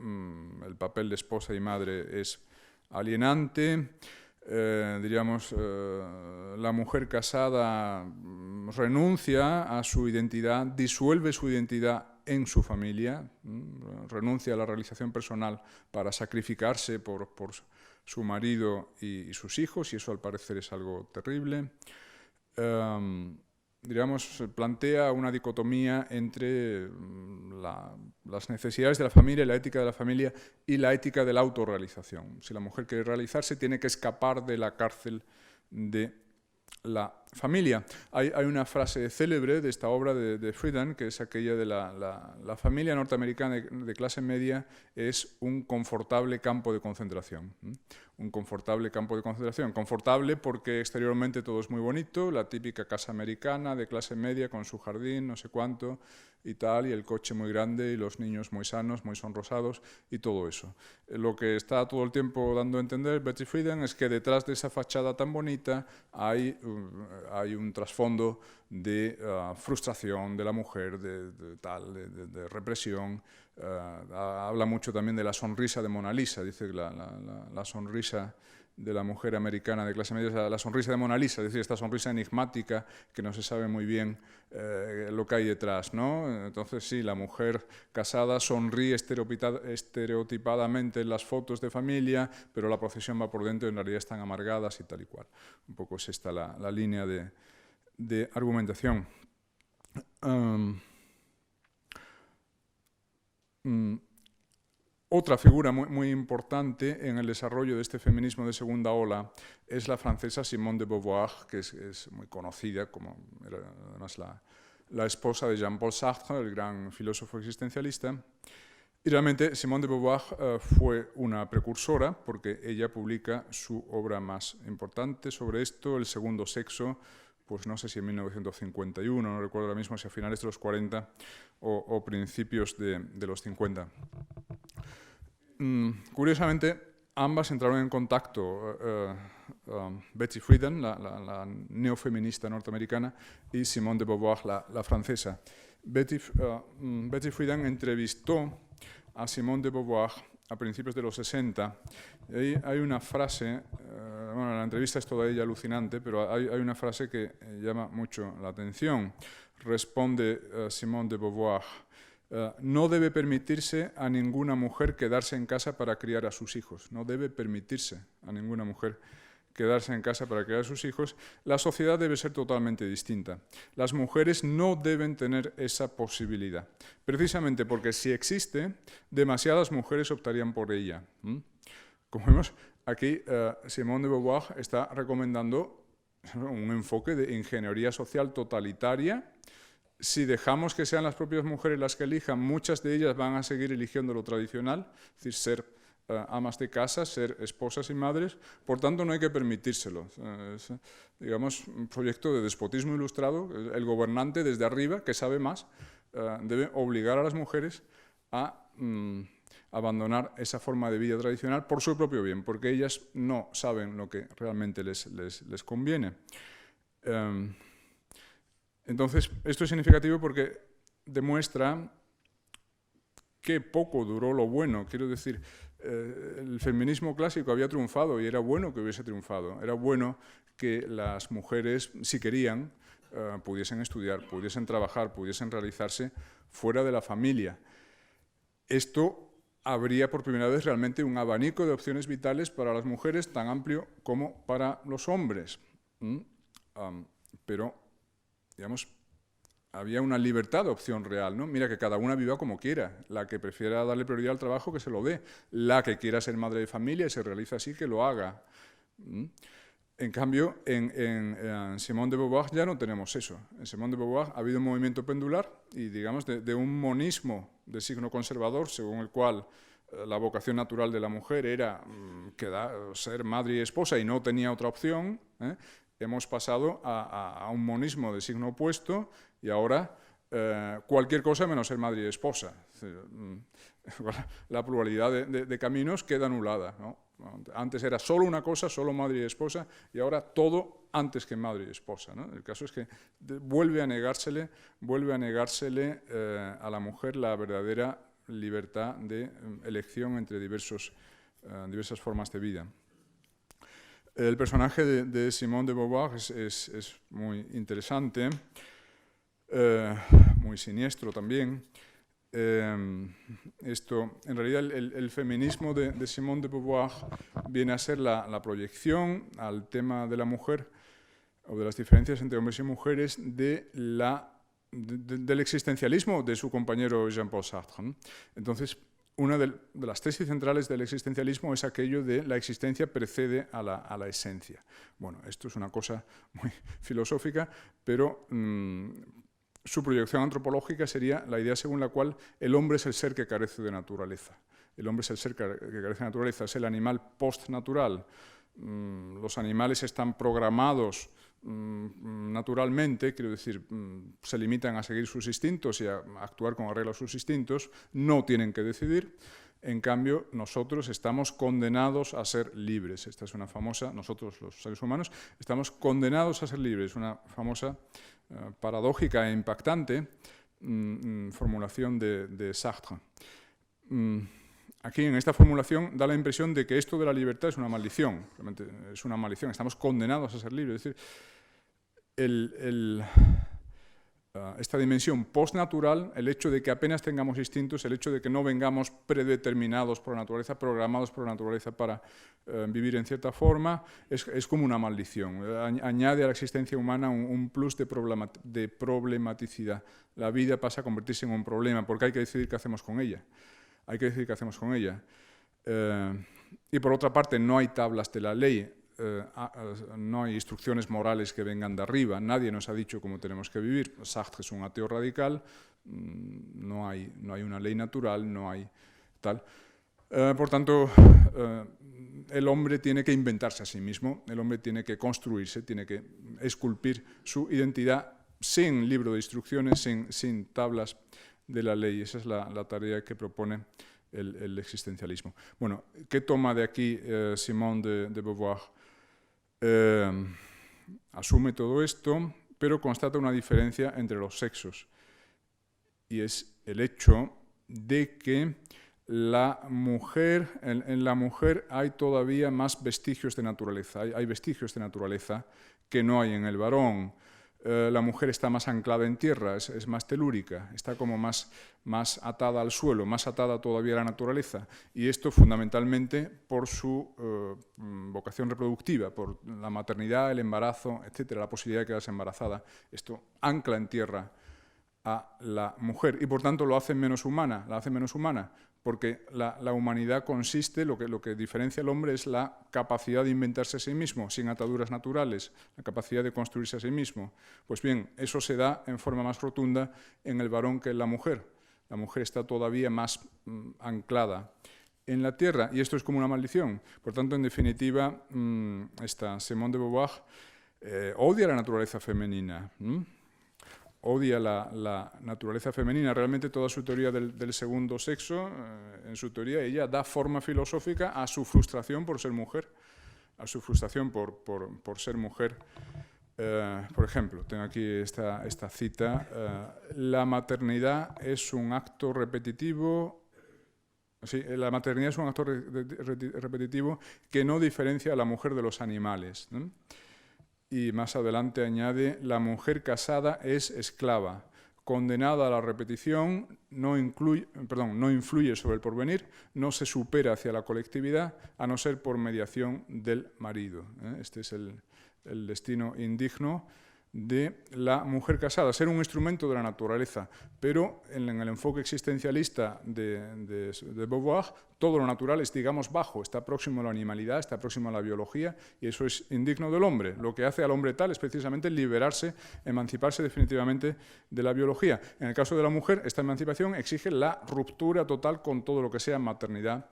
el papel de esposa y madre es alienante, la mujer casada renuncia a su identidad, disuelve su identidad en su familia, renuncia a la realización personal para sacrificarse por su marido y sus hijos, y eso al parecer es algo terrible. Plantea una dicotomía entre las necesidades de la familia y la ética de la familia y la ética de la autorrealización. Si la mujer quiere realizarse, tiene que escapar de la cárcel de la familia. Hay una frase célebre de esta obra de Friedan, que es aquella de la familia norteamericana de clase media es un confortable campo de concentración. Un confortable campo de concentración. Confortable porque exteriormente todo es muy bonito, la típica casa americana de clase media con su jardín, no sé cuánto y tal, y el coche muy grande y los niños muy sanos, muy sonrosados y todo eso. Lo que está todo el tiempo dando a entender Betty Friedan es que detrás de esa fachada tan bonita hay un trasfondo de frustración de la mujer, de represión. Habla mucho también de la sonrisa de Mona Lisa, dice que la sonrisa de la mujer americana de clase media es la sonrisa de Mona Lisa, es decir, esta sonrisa enigmática que no se sabe muy bien lo que hay detrás, ¿no? Entonces sí, la mujer casada sonríe estereotipadamente en las fotos de familia, pero la procesión va por dentro y en realidad están amargadas y tal y cual. Un poco es esta la línea de argumentación. Otra figura muy importante en el desarrollo de este feminismo de segunda ola es la francesa Simone de Beauvoir, que es muy conocida, como era además la esposa de Jean-Paul Sartre, el gran filósofo existencialista. Y realmente Simone de Beauvoir fue una precursora, porque ella publica su obra más importante sobre esto, El segundo sexo, pues no sé si en 1951, no recuerdo ahora mismo si a finales de los 40 o principios de los 50. Curiosamente, ambas entraron en contacto, Betty Friedan, la neofeminista norteamericana, y Simone de Beauvoir, la francesa. Betty Friedan entrevistó a Simone de Beauvoir a principios de los 60. Y hay una frase, la entrevista es toda ella alucinante, pero hay una frase que llama mucho la atención. Responde Simone de Beauvoir: no debe permitirse a ninguna mujer quedarse en casa para criar a sus hijos. No debe permitirse a ninguna mujer quedarse en casa para criar a sus hijos. La sociedad debe ser totalmente distinta. Las mujeres no deben tener esa posibilidad, precisamente porque si existe, demasiadas mujeres optarían por ella. Como vemos, aquí Simone de Beauvoir está recomendando un enfoque de ingeniería social totalitaria. Si dejamos que sean las propias mujeres las que elijan, muchas de ellas van a seguir eligiendo lo tradicional, es decir, ser amas de casa, ser esposas y madres. Por tanto, no hay que permitírselo. Es, digamos, un proyecto de despotismo ilustrado. El gobernante desde arriba, que sabe más, debe obligar a las mujeres a abandonar esa forma de vida tradicional por su propio bien, porque ellas no saben lo que realmente les conviene. Entonces, esto es significativo porque demuestra qué poco duró lo bueno. Quiero decir, el feminismo clásico había triunfado y era bueno que hubiese triunfado. Era bueno que las mujeres, si querían, pudiesen estudiar, pudiesen trabajar, pudiesen realizarse fuera de la familia. Esto habría por primera vez realmente un abanico de opciones vitales para las mujeres tan amplio como para los hombres. Pero, digamos, había una libertad de opción real, ¿no? Mira, que cada una viva como quiera. La que prefiera darle prioridad al trabajo, que se lo dé. La que quiera ser madre de familia y se realiza así, que lo haga. En cambio, en Simone de Beauvoir ya no tenemos eso. En Simone de Beauvoir ha habido un movimiento pendular y, digamos, de un monismo de signo conservador, según el cual la vocación natural de la mujer era ser madre y esposa y no tenía otra opción, hemos pasado a un monismo de signo opuesto y ahora cualquier cosa menos ser madre y esposa. La pluralidad de caminos queda anulada, ¿no? Antes era solo una cosa, solo madre y esposa, y ahora todo antes que madre y esposa, ¿no? El caso es que vuelve a negársele a la mujer la verdadera libertad de elección entre diversas formas de vida. El personaje de Simone de Beauvoir es muy interesante, muy siniestro también. En realidad, el feminismo de Simone de Beauvoir viene a ser la proyección al tema de la mujer o de las diferencias entre hombres y mujeres del existencialismo de su compañero Jean-Paul Sartre, ¿no? Entonces, una de las tesis centrales del existencialismo es aquello de la existencia precede a la esencia. Bueno, esto es una cosa muy filosófica, pero su proyección antropológica sería la idea según la cual el hombre es el ser que carece de naturaleza. El hombre es el ser que carece de naturaleza, es el animal postnatural. Los animales están programados naturalmente, quiero decir, se limitan a seguir sus instintos y a actuar con arreglo a sus instintos, no tienen que decidir. En cambio, nosotros estamos condenados a ser libres. Esta es una famosa, nosotros los seres humanos, estamos condenados a ser libres, una famosa paradójica e impactante formulación de Sartre. Aquí en esta formulación da la impresión de que esto de la libertad es una maldición, realmente es una maldición, estamos condenados a ser libres. Es decir, esta dimensión postnatural, el hecho de que apenas tengamos instintos, el hecho de que no vengamos predeterminados por la naturaleza, programados por la naturaleza para vivir en cierta forma, es como una maldición. Añade a la existencia humana un plus de problematicidad. La vida pasa a convertirse en un problema porque hay que decidir qué hacemos con ella. Y por otra parte, no hay tablas de la ley. No hay instrucciones morales que vengan de arriba, nadie nos ha dicho cómo tenemos que vivir. Sartre es un ateo radical, no hay una ley natural, no hay tal. Por tanto, el hombre tiene que inventarse a sí mismo, el hombre tiene que construirse, tiene que esculpir su identidad sin libro de instrucciones, sin tablas de la ley. Esa es la tarea que propone el existencialismo. Bueno, ¿qué toma de aquí Simone de Beauvoir? Asume todo esto, pero constata una diferencia entre los sexos, y es el hecho de que la mujer, en la mujer hay todavía más vestigios de naturaleza, hay vestigios de naturaleza que no hay en el varón. La mujer está más anclada en tierra, es más telúrica, está como más atada al suelo, más atada todavía a la naturaleza, y esto fundamentalmente por su vocación reproductiva, por la maternidad, el embarazo, etcétera, la posibilidad de quedarse embarazada. Esto ancla en tierra a la mujer y por tanto la hace menos humana, porque la humanidad consiste, lo que diferencia al hombre es la capacidad de inventarse a sí mismo, sin ataduras naturales, la capacidad de construirse a sí mismo. Pues bien, eso se da en forma más rotunda en el varón que en la mujer. La mujer está todavía más anclada en la tierra, y esto es como una maldición. Por tanto, en definitiva, esta Simone de Beauvoir odia la naturaleza femenina, odia la naturaleza femenina. Realmente toda su teoría del segundo sexo, en su teoría ella da forma filosófica a su frustración por ser mujer, a su frustración por ser mujer. Por ejemplo, tengo aquí esta cita, la maternidad es un acto repetitivo. Sí, la maternidad es un acto repetitivo que no diferencia a la mujer de los animales, ¿no? Y más adelante añade, la mujer casada es esclava, condenada a la repetición, no influye sobre el porvenir, no se supera hacia la colectividad, a no ser por mediación del marido. Este es el destino indigno de la mujer casada, ser un instrumento de la naturaleza, pero en el enfoque existencialista de Beauvoir, todo lo natural es, digamos, bajo, está próximo a la animalidad, está próximo a la biología, y eso es indigno del hombre. Lo que hace al hombre tal es precisamente liberarse, emanciparse definitivamente de la biología. En el caso de la mujer, esta emancipación exige la ruptura total con todo lo que sea maternidad,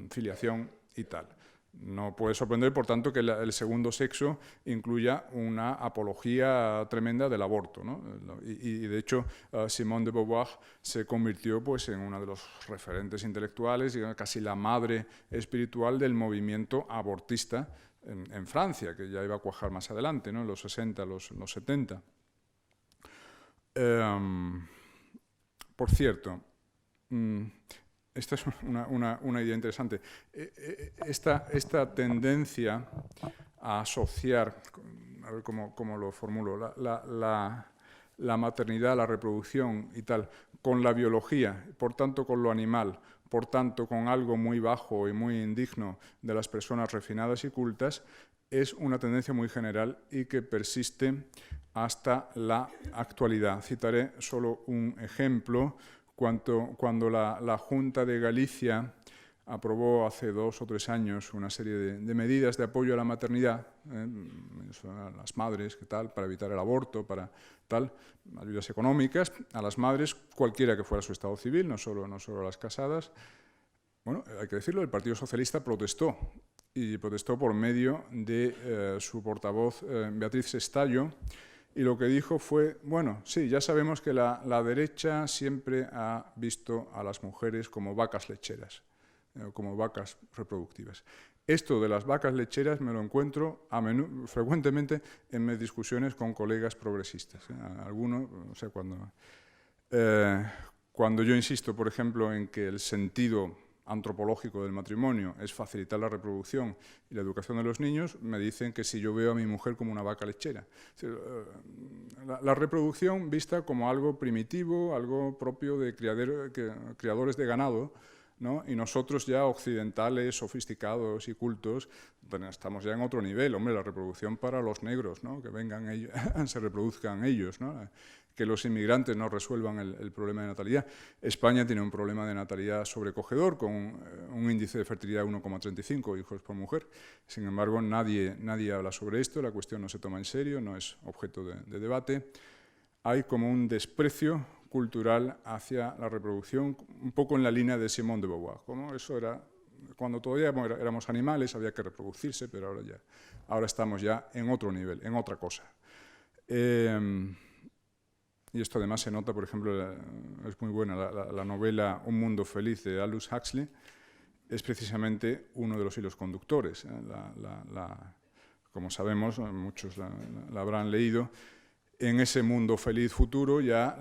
filiación y tal. No puede sorprender, por tanto, que el segundo sexo incluya una apología tremenda del aborto, ¿no? Y de hecho, Simone de Beauvoir se convirtió pues, en una de los referentes intelectuales, digamos, casi la madre espiritual del movimiento abortista en Francia, que ya iba a cuajar más adelante, ¿no? En los 60, los 70. Por cierto, esta es una idea interesante. Esta tendencia a asociar, a ver cómo lo formulo, la maternidad, la reproducción y tal, con la biología, por tanto con lo animal, por tanto con algo muy bajo y muy indigno de las personas refinadas y cultas, es una tendencia muy general y que persiste hasta la actualidad. Citaré solo un ejemplo. Cuando la Junta de Galicia aprobó hace 2 o 3 años una serie de medidas de apoyo a la maternidad, a las madres, ¿qué tal?, para evitar el aborto, para tal, ayudas económicas a las madres, cualquiera que fuera su estado civil, no solo a las casadas. Bueno, hay que decirlo, el Partido Socialista protestó, y protestó por medio de su portavoz Beatriz Estallo, y lo que dijo fue, bueno, sí, ya sabemos que la derecha siempre ha visto a las mujeres como vacas lecheras, como vacas reproductivas. Esto de las vacas lecheras me lo encuentro frecuentemente en mis discusiones con colegas progresistas. Algunos, o sea, cuando yo insisto, por ejemplo, en que el sentido antropológico del matrimonio es facilitar la reproducción y la educación de los niños, me dicen que si yo veo a mi mujer como una vaca lechera. La reproducción vista como algo primitivo, algo propio de criadores de ganado, ¿no? Y nosotros ya occidentales, sofisticados y cultos, estamos ya en otro nivel. Hombre, la reproducción para los negros, ¿no? Que vengan ellos, se reproduzcan ellos, ¿no? Que los inmigrantes no resuelvan el problema de natalidad. España tiene un problema de natalidad sobrecogedor, con un índice de fertilidad de 1,35 hijos por mujer. Sin embargo, nadie habla sobre esto, la cuestión no se toma en serio, no es objeto de debate. Hay como un desprecio cultural hacia la reproducción, un poco en la línea de Simone de Beauvoir. Como eso era, cuando todavía éramos animales, había que reproducirse, pero ahora estamos ya en otro nivel, en otra cosa. Y esto además se nota, por ejemplo, es muy buena, la novela Un mundo feliz de Aldous Huxley es precisamente uno de los hilos conductores. Como sabemos, muchos la habrán leído, en ese mundo feliz futuro ya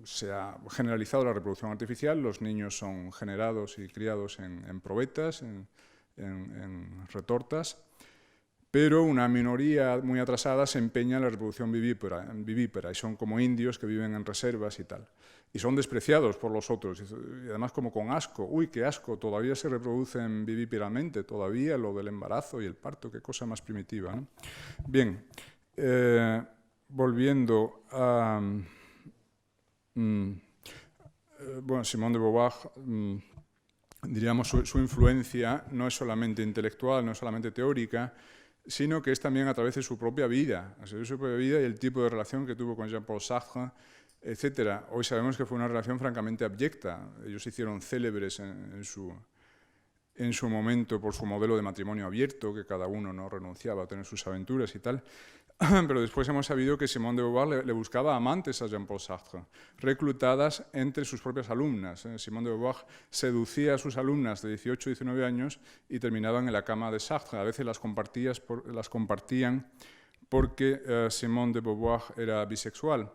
se ha generalizado la reproducción artificial, los niños son generados y criados en probetas, en retortas, pero una minoría muy atrasada se empeña en la reproducción vivípara, y son como indios que viven en reservas y tal. Y son despreciados por los otros, y además como con asco. Uy, qué asco, todavía se reproducen vivíparamente, todavía lo del embarazo y el parto, qué cosa más primitiva, ¿no? Bien, volviendo a... bueno, Simone de Beauvoir, diríamos, su influencia no es solamente intelectual, no es solamente teórica, sino que es también a través de su propia vida, y el tipo de relación que tuvo con Jean-Paul Sartre, etc. Hoy sabemos que fue una relación francamente abyecta. Ellos se hicieron célebres en su momento por su modelo de matrimonio abierto, que cada uno no renunciaba a tener sus aventuras y tal. Pero después hemos sabido que Simone de Beauvoir le buscaba amantes a Jean-Paul Sartre, reclutadas entre sus propias alumnas. Simone de Beauvoir seducía a sus alumnas de 18 y 19 años y terminaban en la cama de Sartre. A veces las compartían porque Simone de Beauvoir era bisexual.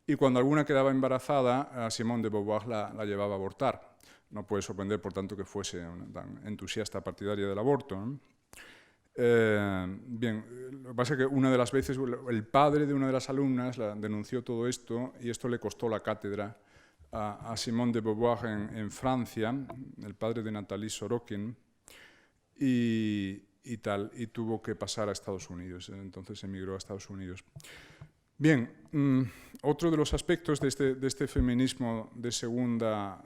Y cuando alguna quedaba embarazada, Simone de Beauvoir la llevaba a abortar. No puede sorprender, por tanto, que fuese tan entusiasta partidaria del aborto, ¿no? Bien, lo que pasa es que una de las veces el padre de una de las alumnas denunció todo esto y esto le costó la cátedra a Simone de Beauvoir en Francia, el padre de Nathalie Sorokin, y tuvo que pasar a Estados Unidos, entonces emigró a Estados Unidos. Bien, otro de los aspectos de este feminismo de segunda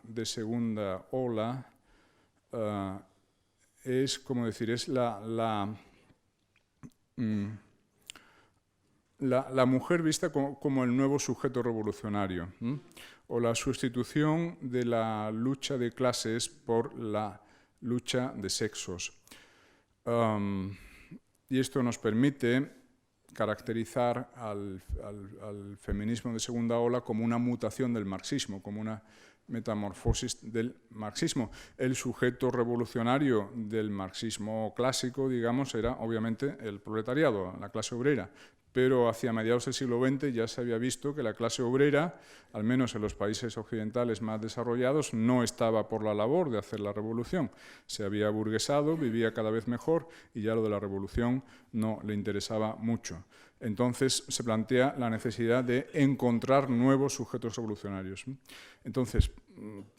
ola es, como decir, es la mujer vista como el nuevo sujeto revolucionario, o la sustitución de la lucha de clases por la lucha de sexos. Y esto nos permite caracterizar al feminismo de segunda ola como una mutación del marxismo, como una metamorfosis del marxismo. El sujeto revolucionario del marxismo clásico, digamos, era obviamente el proletariado, la clase obrera, pero hacia mediados del siglo XX ya se había visto que la clase obrera, al menos en los países occidentales más desarrollados, no estaba por la labor de hacer la revolución. Se había burguesado, vivía cada vez mejor y ya lo de la revolución no le interesaba mucho. Entonces se plantea la necesidad de encontrar nuevos sujetos revolucionarios. Entonces,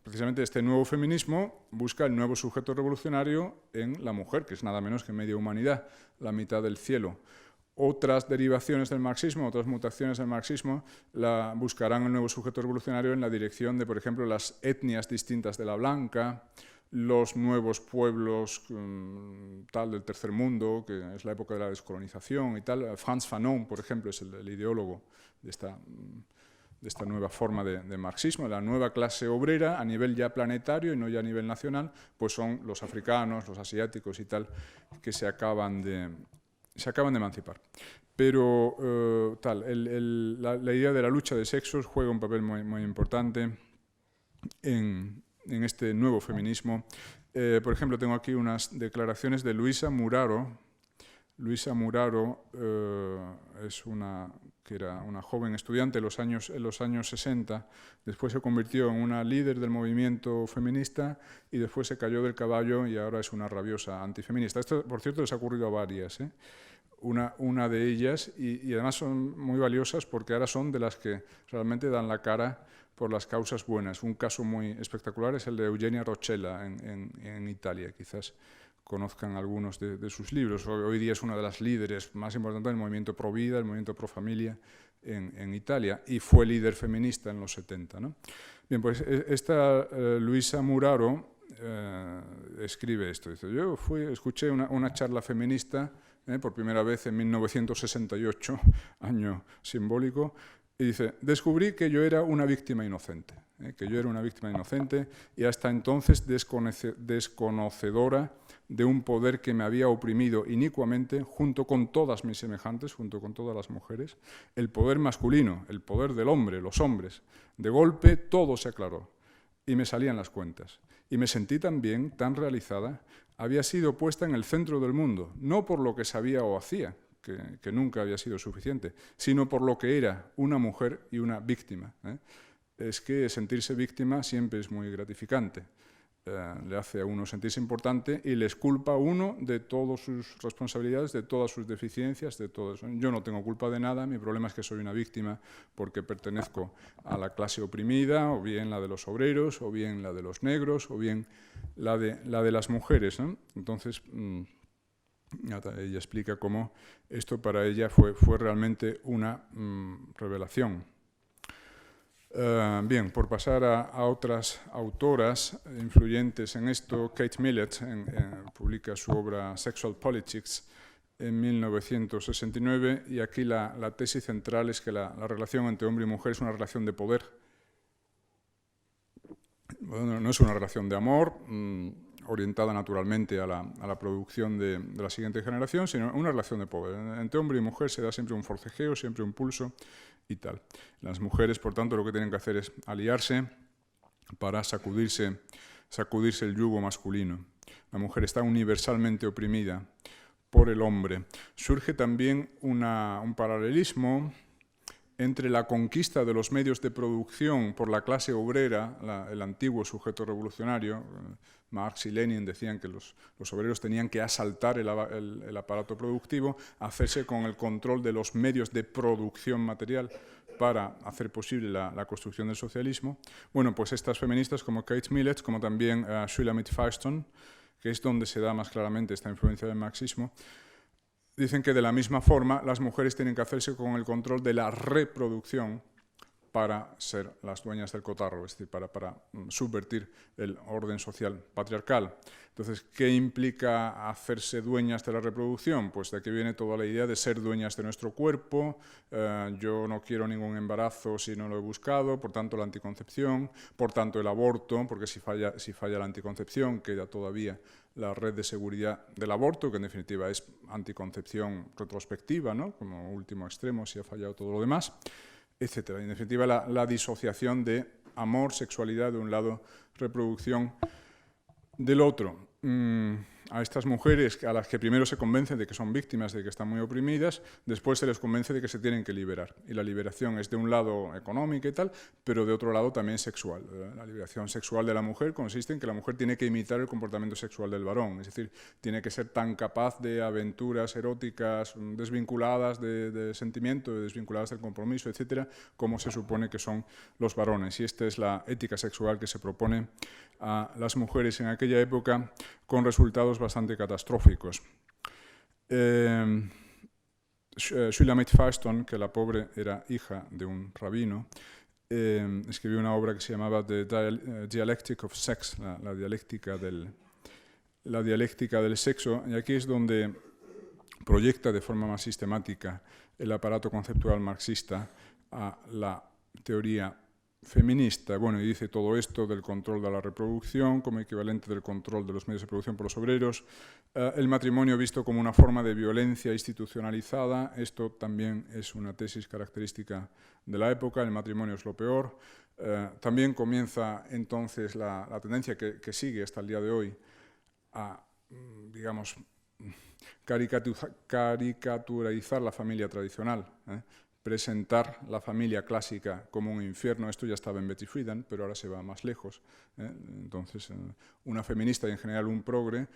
precisamente este nuevo feminismo busca el nuevo sujeto revolucionario en la mujer, que es nada menos que media humanidad, la mitad del cielo. Otras derivaciones del marxismo, otras mutaciones del marxismo, buscarán el nuevo sujeto revolucionario en la dirección de, por ejemplo, las etnias distintas de la blanca, los nuevos pueblos tal del tercer mundo, que es la época de la descolonización y tal. Frantz Fanon, por ejemplo, es el ideólogo de esta nueva forma de marxismo. La nueva clase obrera a nivel ya planetario y no ya a nivel nacional, pues son los africanos, los asiáticos y tal, que se acaban de emancipar. Pero la idea de la lucha de sexos juega un papel muy importante en este nuevo feminismo. Por ejemplo, tengo aquí unas declaraciones de Luisa Muraro. Luisa Muraro era una joven estudiante en los años 60, después se convirtió en una líder del movimiento feminista y después se cayó del caballo y ahora es una rabiosa antifeminista. Esto, por cierto, les ha ocurrido a varias, una de ellas, y además son muy valiosas porque ahora son de las que realmente dan la cara por las causas buenas. Un caso muy espectacular es el de Eugenia Roccella en Italia, quizás conozcan algunos de sus libros. Hoy día es una de las líderes más importantes del movimiento pro vida, el movimiento pro familia en Italia, y fue líder feminista en los 70, ¿no? Bien, pues esta Luisa Muraro escribe esto. Dice: yo escuché una charla feminista por primera vez en 1968, año simbólico, y dice: descubrí que yo era una víctima inocente, y hasta entonces desconocedora de un poder que me había oprimido inicuamente junto con todas mis semejantes, junto con todas las mujeres, el poder masculino, el poder del hombre, los hombres. De golpe todo se aclaró y me salían las cuentas. Y me sentí también tan realizada, había sido puesta en el centro del mundo, no por lo que sabía o hacía, que nunca había sido suficiente, sino por lo que era una mujer y una víctima. Es que sentirse víctima siempre es muy gratificante. Le hace a uno sentirse importante y le exculpa a uno de todas sus responsabilidades, de todas sus deficiencias, de todo eso. Yo no tengo culpa de nada, mi problema es que soy una víctima porque pertenezco a la clase oprimida, o bien la de los obreros, o bien la de los negros, o bien la de las mujeres, ¿no? Entonces, ella explica cómo esto para ella fue realmente una revelación. Bien, por pasar a otras autoras influyentes en esto, Kate Millett publica su obra Sexual Politics en 1969, y aquí la tesis central es que la relación entre hombre y mujer es una relación de poder. Bueno, no es una relación de amor orientada naturalmente a la producción de la siguiente generación, sino una relación de poder. Entre hombre y mujer se da siempre un forcejeo, siempre un pulso y tal. Las mujeres, por tanto, lo que tienen que hacer es aliarse para sacudirse el yugo masculino. La mujer está universalmente oprimida por el hombre. Surge también un paralelismo entre la conquista de los medios de producción por la clase obrera, el antiguo sujeto revolucionario. Marx y Lenin decían que los obreros tenían que asaltar el aparato productivo, hacerse con el control de los medios de producción material para hacer posible la construcción del socialismo. Bueno, pues estas feministas como Kate Millett, como también Shulamit Firestone, que es donde se da más claramente esta influencia del marxismo, dicen que de la misma forma las mujeres tienen que hacerse con el control de la reproducción para ser las dueñas del cotarro, es decir, para subvertir el orden social patriarcal. Entonces, ¿qué implica hacerse dueñas de la reproducción? Pues de aquí viene toda la idea de ser dueñas de nuestro cuerpo. Yo no quiero ningún embarazo si no lo he buscado, por tanto la anticoncepción, por tanto el aborto, porque si falla la anticoncepción queda todavía la red de seguridad del aborto, que en definitiva es anticoncepción retrospectiva, ¿no? Como último extremo si ha fallado todo lo demás, etcétera. En definitiva, la disociación de amor, sexualidad de un lado, reproducción del otro. A estas mujeres a las que primero se convencen de que son víctimas, de que están muy oprimidas, después se les convence de que se tienen que liberar. Y la liberación es de un lado económica y tal, pero de otro lado también sexual. La liberación sexual de la mujer consiste en que la mujer tiene que imitar el comportamiento sexual del varón, es decir, tiene que ser tan capaz de aventuras eróticas desvinculadas de sentimiento, desvinculadas del compromiso, etcétera, como se supone que son los varones. Y esta es la ética sexual que se propone a las mujeres en aquella época, con resultados bastante catastróficos. Shulamit Firestone, que la pobre era hija de un rabino, escribió una obra que se llamaba The Dialectic of Sex, la dialéctica del sexo, y aquí es donde proyecta de forma más sistemática el aparato conceptual marxista a la teoría feminista. Bueno, y dice todo esto del control de la reproducción como equivalente del control de los medios de producción por los obreros, el matrimonio visto como una forma de violencia institucionalizada. Esto también es una tesis característica de la época, el matrimonio es lo peor. También comienza entonces la tendencia que sigue hasta el día de hoy a, digamos, caricaturizar la familia tradicional, presentar la familia clásica como un infierno. Esto ya estaba en Betty Friedan, pero ahora se va más lejos. Entonces, una feminista y en general un progre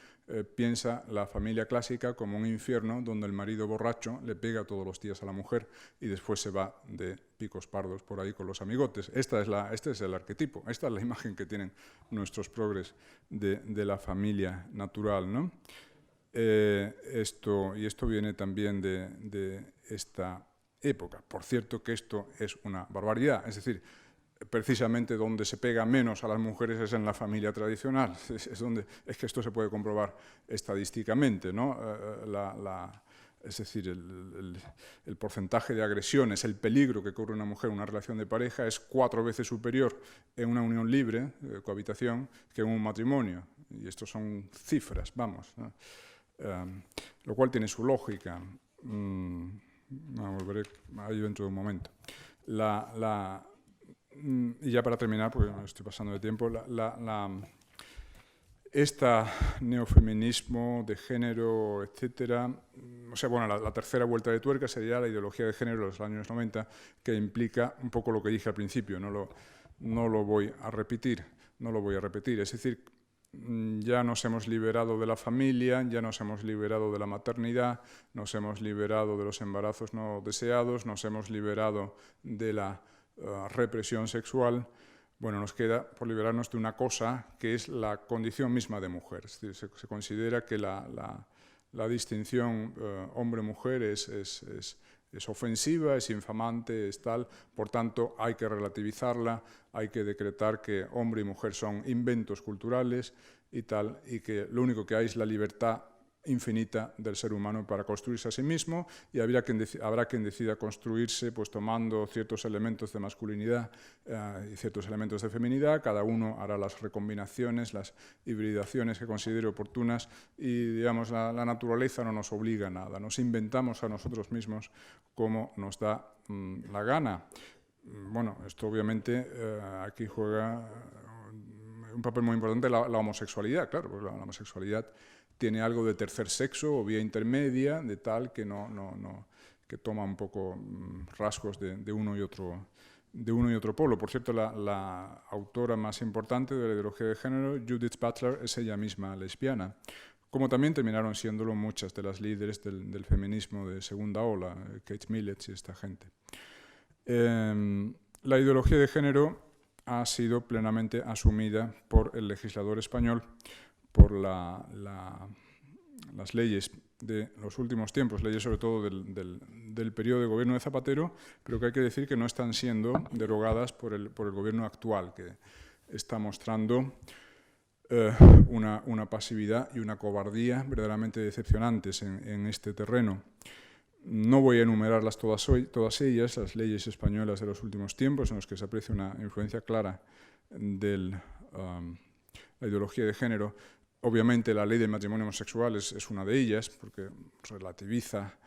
piensa la familia clásica como un infierno donde el marido borracho le pega todos los días a la mujer y después se va de picos pardos por ahí con los amigotes. Este es el arquetipo, esta es la imagen que tienen nuestros progres de la familia natural, ¿no? Esto viene también de esta época. Por cierto que esto es una barbaridad, es decir, precisamente donde se pega menos a las mujeres es en la familia tradicional, es que esto se puede comprobar estadísticamente, ¿no? Es decir, el porcentaje de agresiones, el peligro que corre una mujer en una relación de pareja es 4 veces superior en una unión libre, cohabitación, que en un matrimonio, y esto son cifras, vamos, ¿no? Lo cual tiene su lógica. Volveré a ello dentro de un momento. Y ya para terminar, porque me estoy pasando de tiempo, neofeminismo de género, etcétera, o sea, bueno, la tercera vuelta de tuerca sería la ideología de género de los años 90, que implica un poco lo que dije al principio, no lo voy a repetir, es decir, ya nos hemos liberado de la familia, ya nos hemos liberado de la maternidad, nos hemos liberado de los embarazos no deseados, nos hemos liberado de la represión sexual. Bueno, nos queda por liberarnos de una cosa que es la condición misma de mujer. Es decir, se considera que la distinción hombre-mujer es ofensiva, es infamante, es tal, por tanto hay que relativizarla, hay que decretar que hombre y mujer son inventos culturales y tal, y que lo único que hay es la libertad infinita del ser humano para construirse a sí mismo, y habrá quien decida construirse pues tomando ciertos elementos de masculinidad y ciertos elementos de feminidad. Cada uno hará las recombinaciones, las hibridaciones que considere oportunas, y digamos la naturaleza no nos obliga a nada, nos inventamos a nosotros mismos como nos da la gana. Bueno, esto obviamente aquí juega un papel muy importante la homosexualidad, claro, porque la homosexualidad tiene algo de tercer sexo o vía intermedia, de tal que toma un poco rasgos de uno y otro polo. Por cierto, la autora más importante de la ideología de género, Judith Butler, es ella misma lesbiana, como también terminaron siéndolo muchas de las líderes del feminismo de segunda ola, Kate Millett y esta gente. La ideología de género ha sido plenamente asumida por el legislador español, por las leyes de los últimos tiempos, leyes sobre todo del periodo de gobierno de Zapatero, pero que hay que decir que no están siendo derogadas por el gobierno actual, que está mostrando una pasividad y una cobardía verdaderamente decepcionantes en este terreno. No voy a enumerarlas todas ellas, las leyes españolas de los últimos tiempos, en los que se aprecia una influencia clara de la ideología de género. Obviamente la ley del matrimonio homosexual es una de ellas, porque relativiza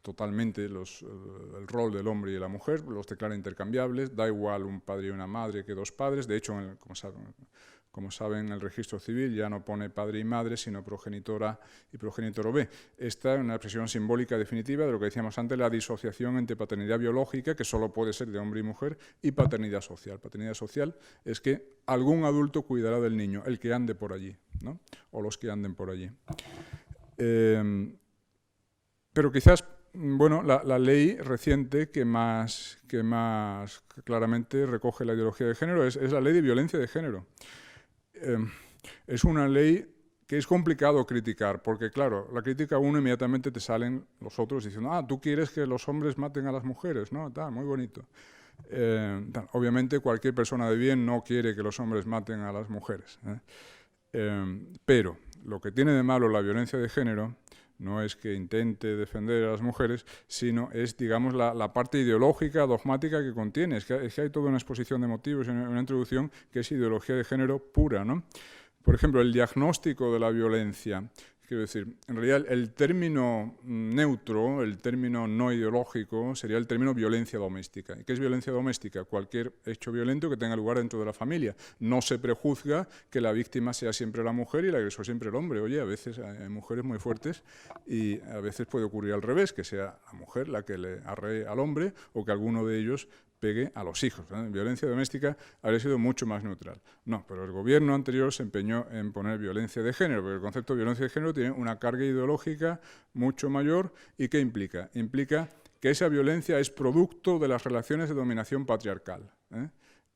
totalmente el rol del hombre y de la mujer, los declara intercambiables, da igual un padre y una madre que dos padres. De hecho, como saben, el registro civil ya no pone padre y madre, sino progenitora y progenitor B. Esta es una expresión simbólica definitiva de lo que decíamos antes, la disociación entre paternidad biológica, que solo puede ser de hombre y mujer, y paternidad social. Paternidad social es que algún adulto cuidará del niño, el que ande por allí, ¿no? O los que anden por allí. Pero quizás, bueno, la ley reciente que más claramente recoge la ideología de género es la ley de violencia de género. Es una ley que es complicado criticar, porque claro, la crítica a uno inmediatamente te salen los otros diciendo, tú quieres que los hombres maten a las mujeres, ¿no? Muy bonito. Obviamente cualquier persona de bien no quiere que los hombres maten a las mujeres, pero lo que tiene de malo la violencia de género no es que intente defender a las mujeres, sino es, digamos, la parte ideológica, dogmática que contiene. Es que hay toda una exposición de motivos y una introducción que es ideología de género pura, ¿no? Por ejemplo, el diagnóstico de la violencia. Quiero decir, en realidad el término neutro, el término no ideológico, sería el término violencia doméstica. ¿Y qué es violencia doméstica? Cualquier hecho violento que tenga lugar dentro de la familia. No se prejuzga que la víctima sea siempre la mujer y el agresor siempre el hombre. Oye, a veces hay mujeres muy fuertes y a veces puede ocurrir al revés, que sea la mujer la que le arree al hombre o que alguno de ellos pegue a los hijos. Violencia doméstica habría sido mucho más neutral. No, pero el gobierno anterior se empeñó en poner violencia de género, porque el concepto de violencia de género tiene una carga ideológica mucho mayor. ¿Y qué implica? Implica que esa violencia es producto de las relaciones de dominación patriarcal.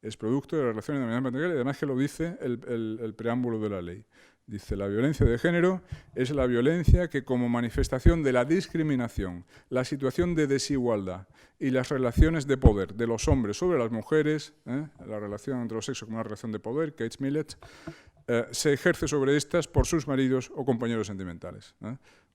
Es producto de las relaciones de dominación patriarcal y además que lo dice el preámbulo de la ley. Dice, la violencia de género es la violencia que como manifestación de la discriminación, la situación de desigualdad y las relaciones de poder de los hombres sobre las mujeres, la relación entre los sexos como una relación de poder, Kate Millett, se ejerce sobre estas por sus maridos o compañeros sentimentales.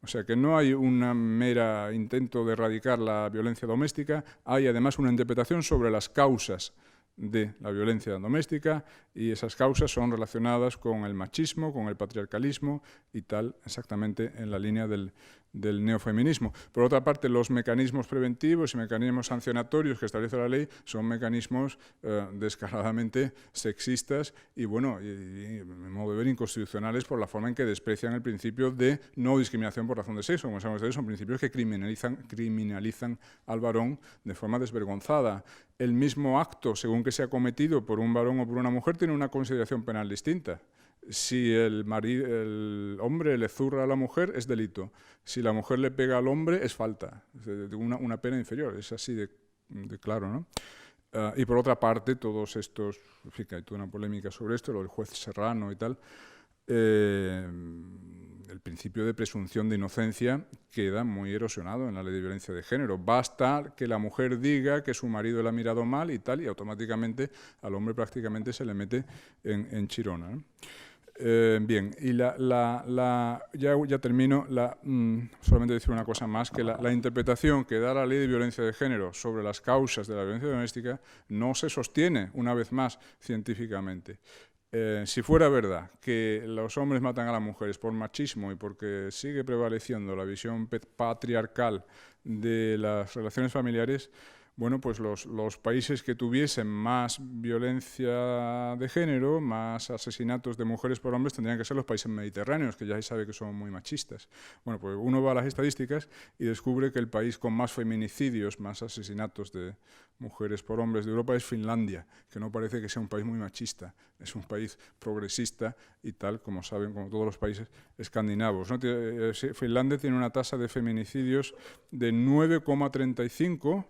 O sea que no hay un mero intento de erradicar la violencia doméstica, hay además una interpretación sobre las causas de la violencia doméstica y esas causas son relacionadas con el machismo, con el patriarcalismo y tal, exactamente en la línea del neofeminismo. Por otra parte, los mecanismos preventivos y mecanismos sancionatorios que establece la ley son mecanismos descaradamente sexistas y, bueno, y en modo de ver, inconstitucionales por la forma en que desprecian el principio de no discriminación por razón de sexo. Como sabemos, son principios que criminalizan al varón de forma desvergonzada. El mismo acto, según que sea cometido por un varón o por una mujer, tiene una consideración penal distinta. Si el hombre le zurra a la mujer, es delito. Si la mujer le pega al hombre, es falta. Una pena inferior, es así de claro, ¿no? Y por otra parte, todos estos, en fin, que hay toda una polémica sobre esto, lo del juez Serrano y tal, el principio de presunción de inocencia queda muy erosionado en la ley de violencia de género. Basta que la mujer diga que su marido la ha mirado mal y tal, y automáticamente al hombre prácticamente se le mete en chirona, ¿no? Bien, y ya termino, solamente decir una cosa más, que la interpretación que da la ley de violencia de género sobre las causas de la violencia doméstica no se sostiene, una vez más, científicamente. Si fuera verdad que los hombres matan a las mujeres por machismo y porque sigue prevaleciendo la visión patriarcal de las relaciones familiares, Bueno, pues los países que tuviesen más violencia de género, más asesinatos de mujeres por hombres, tendrían que ser los países mediterráneos, que ya se sabe que son muy machistas. Bueno, pues uno va a las estadísticas y descubre que el país con más feminicidios, más asesinatos de mujeres por hombres de Europa es Finlandia, que no parece que sea un país muy machista, es un país progresista y tal, como saben, como todos los países escandinavos, ¿no? Finlandia tiene una tasa de feminicidios de 9,35,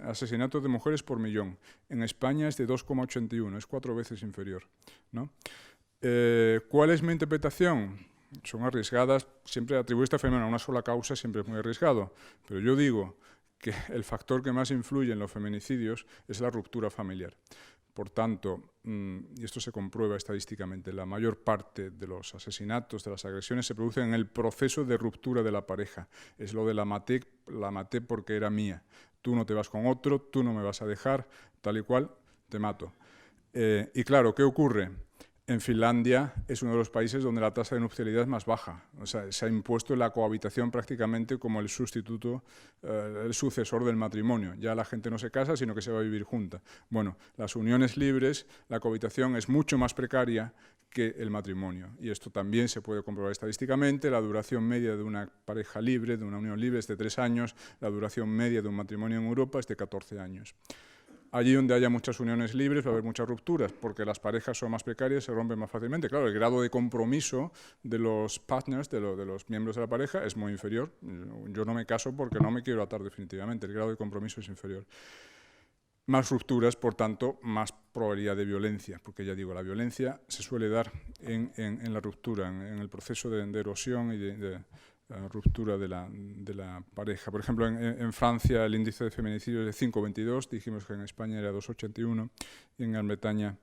asesinatos de mujeres por millón. En España es de 2,81, es 4 veces inferior, ¿no? ¿Cuál es mi interpretación? Son arriesgadas, siempre atribuir esta fenómeno a una sola causa siempre es muy arriesgado, pero yo digo que el factor que más influye en los feminicidios es la ruptura familiar. Por tanto, y esto se comprueba estadísticamente, la mayor parte de los asesinatos, de las agresiones, se producen en el proceso de ruptura de la pareja. Es lo de la maté porque era mía. Tú no te vas con otro, tú no me vas a dejar, tal y cual, te mato. Y claro, ¿qué ocurre? En Finlandia es uno de los países donde la tasa de nupcialidad es más baja. O sea, se ha impuesto la cohabitación prácticamente como el sustituto, el sucesor del matrimonio. Ya la gente no se casa, sino que se va a vivir junta. Bueno, las uniones libres, la cohabitación es mucho más precaria que el matrimonio. Y esto también se puede comprobar estadísticamente. La duración media de una pareja libre, de una unión libre, es de 3 años. La duración media de un matrimonio en Europa es de 14 años. Allí donde haya muchas uniones libres va a haber muchas rupturas, porque las parejas son más precarias, se rompen más fácilmente. Claro, el grado de compromiso de los partners, de los miembros de la pareja, es muy inferior. Yo no me caso porque no me quiero atar definitivamente, el grado de compromiso es inferior. Más rupturas, por tanto, más probabilidad de violencia, porque ya digo, la violencia se suele dar en la ruptura, en el proceso de erosión y de ruptura de la pareja. Por ejemplo, en Francia el índice de feminicidio es de 5,22, dijimos que en España era 2,81 y en Gran Bretaña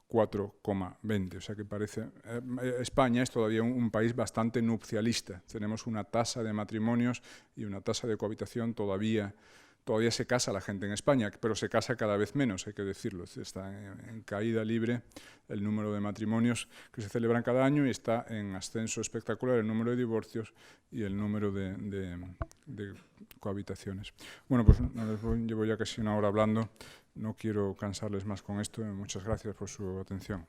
4,20. O sea que parece... España es todavía un país bastante nupcialista. Tenemos una tasa de matrimonios y una tasa de cohabitación todavía se casa la gente en España, pero se casa cada vez menos, hay que decirlo. Está en caída libre el número de matrimonios que se celebran cada año y está en ascenso espectacular el número de divorcios y el número de cohabitaciones. Bueno, pues llevo ya casi una hora hablando, no quiero cansarles más con esto. Muchas gracias por su atención.